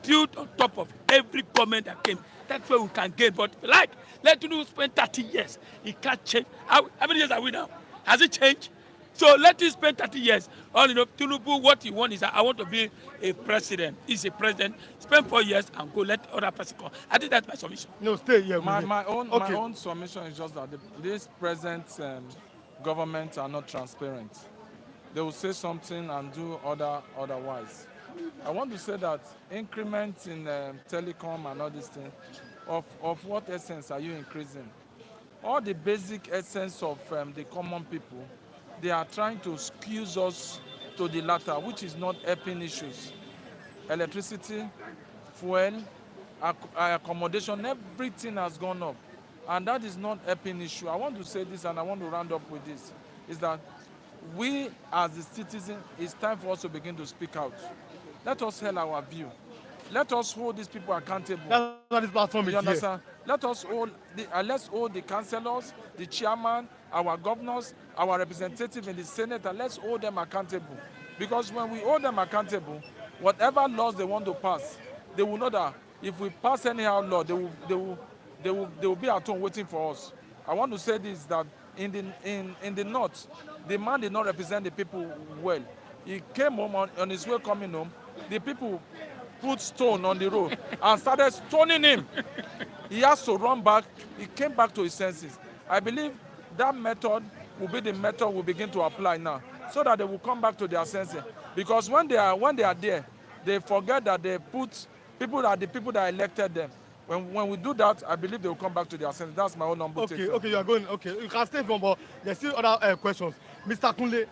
build on top of every government that came. That's where we can gain. But like, let Tinubu spend 30 years. He can't change. How many years are we now? Has it changed? So let him spend 30 years. All you know, Tinubu, what he wants is that I want to be a president. He's a president. Spend 4 years and go let other person come. I think that's my submission. No, stay here. My own submission is just that this present government are not transparent. They will say something and do otherwise. I want to say that increments in telecom and all these things, of what essence are you increasing? All the basic essence of the common people, they are trying to squeeze us to the latter, which is not helping issues. Electricity, fuel, accommodation, everything has gone up. And that is not helping issue. I want to say this and I want to round up with this, is that we as the citizens, it's time for us to begin to speak out. Let us tell our view. Let us hold these people accountable. That's what this platform is. You understand? Let us hold let's hold the councillors, the chairman, our governors, our representatives in the Senate, and let's hold them accountable. Because when we hold them accountable, whatever laws they want to pass, they will know that if we pass anyhow law, they will be at home waiting for us. I want to say this, that in the north, the man did not represent the people well. He came home on his way coming home. The people put stone on the road and started stoning him. He has to run back. He came back to his senses. I believe that method will be the method we begin to apply now, so that they will come back to their senses. Because when they are there, they forget that they put people that elected them. When we do that, I believe they will come back to their senses. That's my own number. Okay, you are going. Okay, you can stay from, but there's still other questions. Mr. Kunle,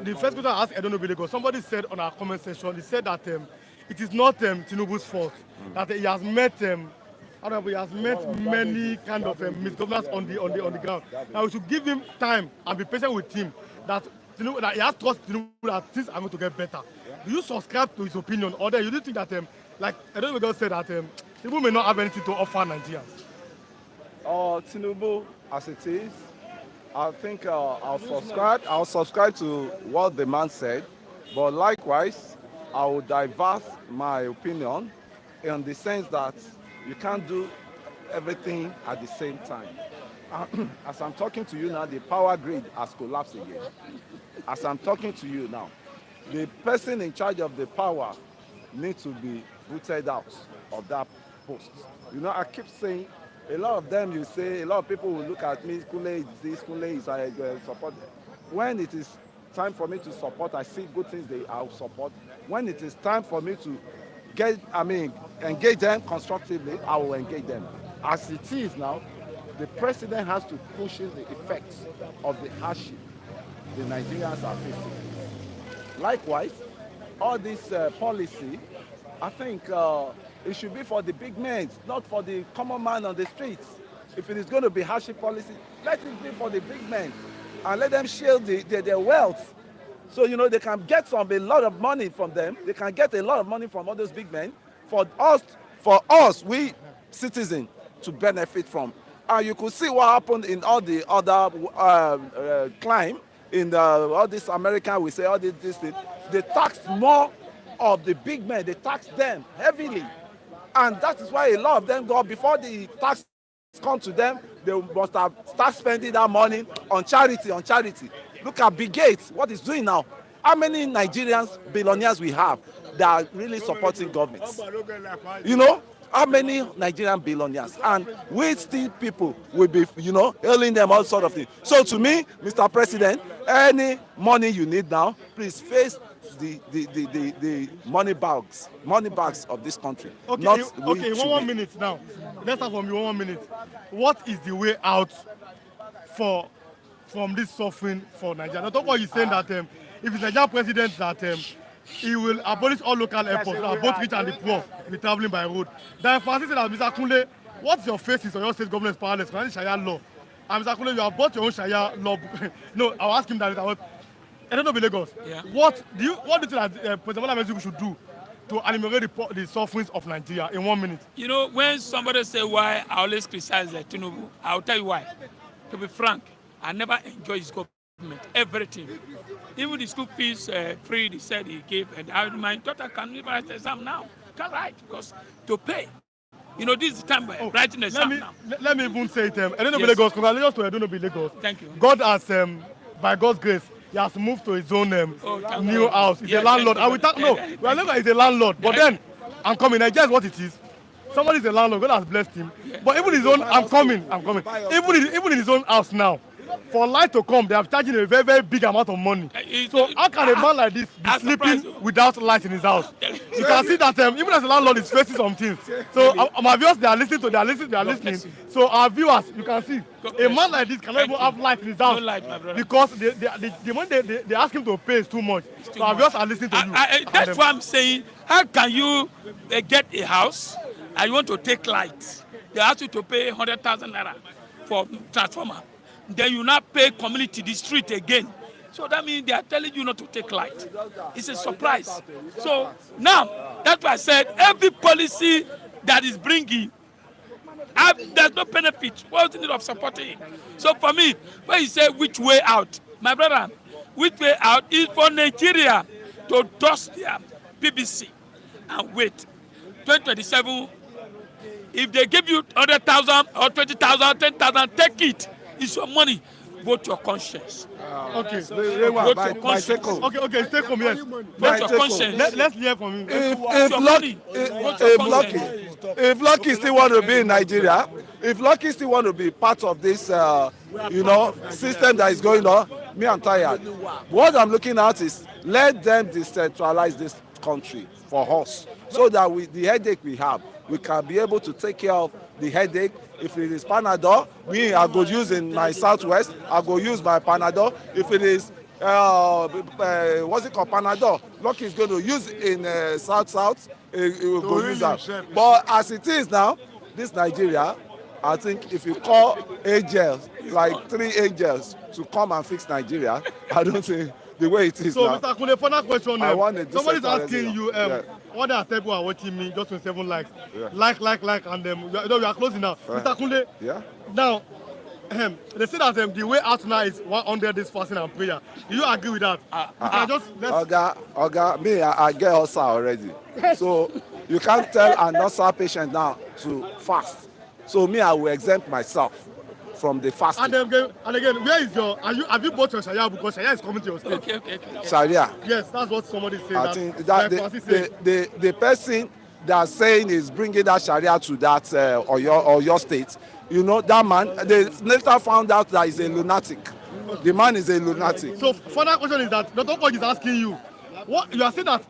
the first question I asked, I don't know, Bilego. Somebody said on our comment section, he said that it is not Tinubu's fault that he has met many kind of misgovernance on the ground. Now we should give him time and be patient with him. That he has trust Tinubu that things are going to get better. Do you subscribe to his opinion, or do you think that like I don't know, said that Tinubu may not have anything to offer Nigerians? Tinubu, as it is, I think I'll subscribe to what the man said, but likewise, I will diverse my opinion in the sense that you can't do everything at the same time. As I'm talking to you now, the power grid has collapsed again. As I'm talking to you now, the person in charge of the power needs to be booted out of that post. You know, I keep saying, a lot of them, you say, a lot of people will look at me, Kule is this, Kule is I support. When it is time for me to support, I see good things I'll support. When it is time for me to engage them constructively, I will engage them. As it is now, the president has to push in the effects of the hardship the Nigerians are facing. Likewise, all this policy, I think it should be for the big men, not for the common man on the streets. If it is going to be hardship policy, let it be for the big men and let them shield their wealth. So, you know, they can get a lot of money from them. They can get a lot of money from all those big men for us, we citizens, to benefit from. And you could see what happened in all the other climb, in all this American, we say all this thing. They tax more of the big men. They tax them heavily. And that is why a lot of them go, before the tax come to them, they must have start spending that money on charity, Look at Bill Gates, what he's doing now. How many Nigerians, billionaires we have that are really supporting governments? You know, how many Nigerian billionaires? And we still people will be, you know, hailing them all sort of things. So to me, Mr. President, any money you need now, please face the money bags of this country. Okay, one minute now. Let's start from you, 1 minute. What is the way out from this suffering for Nigeria? Not what you're saying that if it's Nigerian president that he will abolish all local airports, both rich and the poor, be traveling by road. Then Francis said that Mr. Kunle, what's your faces on your state government's powerless concerning Sharia law? And Mr. Kunle, you have bought your own Sharia law. No, I'll ask him that. I don't know, Lagos. Yeah. What do you think that President Bola Ahmed should do to eliminate the sufferings of Nigeria in 1 minute? You know, when somebody say why I always criticize Tinubu, I'll tell you why. To be frank, I never enjoy his government, everything. Even the school fees free, he said he gave, and my daughter can even write the exam now. Can't write, because to pay. You know, this is the time by writing the exam now. Let me even say it. I don't know, Lagos. Congratulations to I don't know, Lagos. Thank you. God has, by God's grace, he has moved to his own new house. He's a landlord. And we talk, he's a landlord. But then, I'm coming. I guess what it is. Somebody's a landlord. God has blessed him. But even his own, I'm coming. Even in his own house now, for light to come, they are charging a very, very big amount of money. So how can a man like this be sleeping without light in his house? You can see that even as a landlord, he's facing some things. So my viewers, they are listening. So our viewers, you can see, a man like this cannot even have light in his house because the money they ask him to pay is too much. So our viewers are listening to you. That's why I'm saying, how can you get a house and you want to take light? They ask you to pay 100,000 naira for transformer. Then you not pay community the street again. So that means they are telling you not to take light. It's a surprise. So now, that's why I said every policy that is bringing, there's no benefit. What's the need of supporting it? So for me, when you say which way out, my brother, which way out is for Nigeria to dust their BBC and wait. 2027, if they give you 100,000 or 20,000, 10,000, take it. It's your money. Vote your conscience. Okay. Vote your conscience. Okay, take home, yes. Vote your conscience. Let's hear from you. If Lucky still want to be in Nigeria, if Lucky still want to be part of this system that is going on, me, I'm tired. What I'm looking at is let them decentralize this country for us, so that with the headache we have, we can be able to take care of the headache. If it is Panadol, I go use in my southwest, I go use my Panadol. If it is what's it called, Panadol, Lucky is going to use in south, he will go use that. But as it is now, this Nigeria, I think if you call angels, like 3 angels, to come and fix Nigeria, I don't think the way it is so, now. Mr. Kunle, final question. Somebody's asking you, yeah. what are people are watching me, just 27 likes. Yeah. Like, and we are closing now. Mr. Kunle, Yeah. now, they say that the way out now is 100 days fasting and prayer. Do you agree with that? You can just, Oga, me, I get ulcer already. So you can't tell an ulcer patient now to fast. So me, I will exempt myself from the fasting. And again, where is have you bought your Sharia, because Sharia is coming to your state? Okay. Sharia. Yes, that's what somebody said. I think that the person that's saying is bringing that Sharia to that or your state, that man, they later found out that he's a lunatic. The man is a lunatic. So final question is that Dr. Kogi is asking you, what you are saying that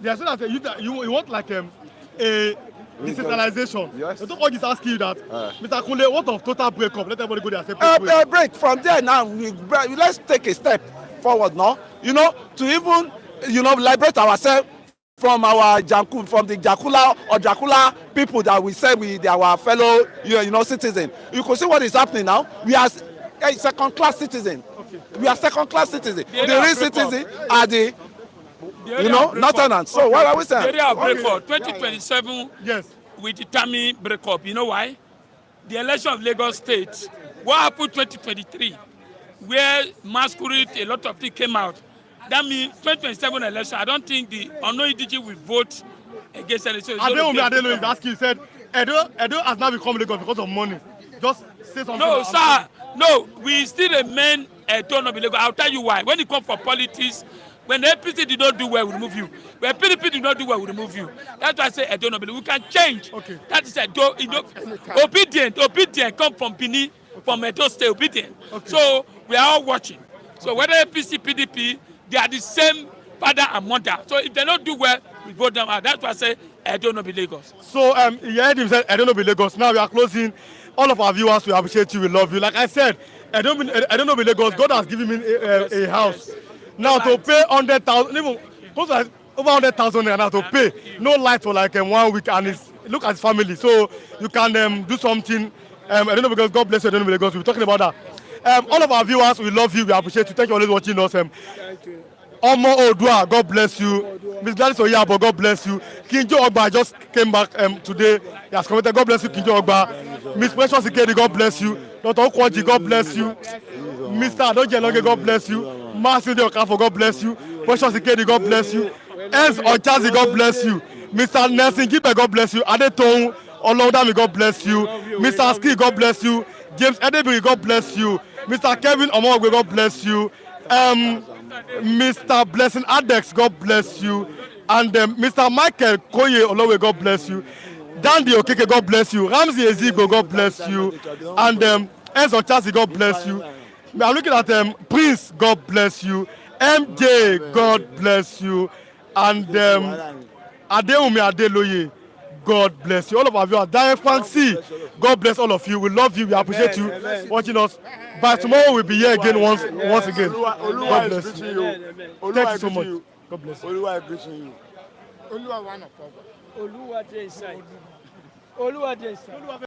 they are saying that you want like a decentralization. Yes. Dr. Kogi is asking you that, Mr. Kunle, what of total breakup? Let everybody go their separate ways. Break from there now. Let's take a step forward now. To even liberate ourselves from our from the Jakula people that we say they are our fellow citizens. You can see what is happening now. We are second-class citizens. Okay. We are second-class citizens. The real citizens are the northerners. So what are we saying? The area of break for 2027. Yes. We determine breakup. You know why? The election of Lagos State. What happened 2023, where masquerade, a lot of things came out. That means 2027 election. I don't think the unknown EDG will vote against election. Adelo is asking. He said, Edo has now become Lagos because of money. Just say something. No, sir. No, we still remain Edo not be Lagos. I'll tell you why. When it comes for politics, when the APC did not do well, we remove you. When PDP did not do well, we remove you. That's why I say Edo not be Lagos. We can change. Okay. That is Edo. Obedient come from Benin, from Edo State. Obedient. Okay. So we are all watching. So whether APC, PDP, they are the same father and mother. So if they don't do well, we vote them out. That's why I say Edo not be Lagos. So you heard him say Edo not be Lagos. Now we are closing. All of our viewers, we appreciate you, we love you. Like I said, I don't know be Lagos. God has given me a house. Now to pay 100,000, even close to over 100,000 now to pay no light for like 1 week, and look at his family. So you can do something. I don't know, because God bless you. I don't know Lagos. We're talking about that. All of our viewers, we love you, we appreciate you. Thank you for always watching us. Thank you. Omo Odua, God bless you. Miss Gladys Oyabo, God bless you. Kinjo Ogba just came back today. He has commented, God bless you, Kinjo Ogba. Miss Precious Ikedi, God bless you. Dr. Okwaji, God bless you. Mr. Adojelonge, God bless you. Marcel De Okafo, God bless you. Precious Ikedi, God bless you. Ens Ochazi, God bless you. Mr. Nelson Gipe, God bless you. Adetong Olodami, God bless you. Mr. Ski, God bless you. James Edebiri, God bless you. Mr. Kevin Omogwe, God bless you. Mr. Blessing Adex, God bless you. And Mr. Michael Koye Olowe, God bless you. Dandy Okeke, God bless you. Ramsey Ezigo, God bless you. And Enzo Chasi, God bless you. I'm looking at Prince, God bless you. MJ, God bless you. And Adeumi Adeloye, God bless you. All of our viewers, Direct Fancy, God bless all of you. We love you. We appreciate you watching us. By tomorrow, we'll be here again once again. God bless you. Thank you so much. God bless you. Oluwa is greeting you. Oluwa one of us. Oluwa dey inside. Oluwa dey inside.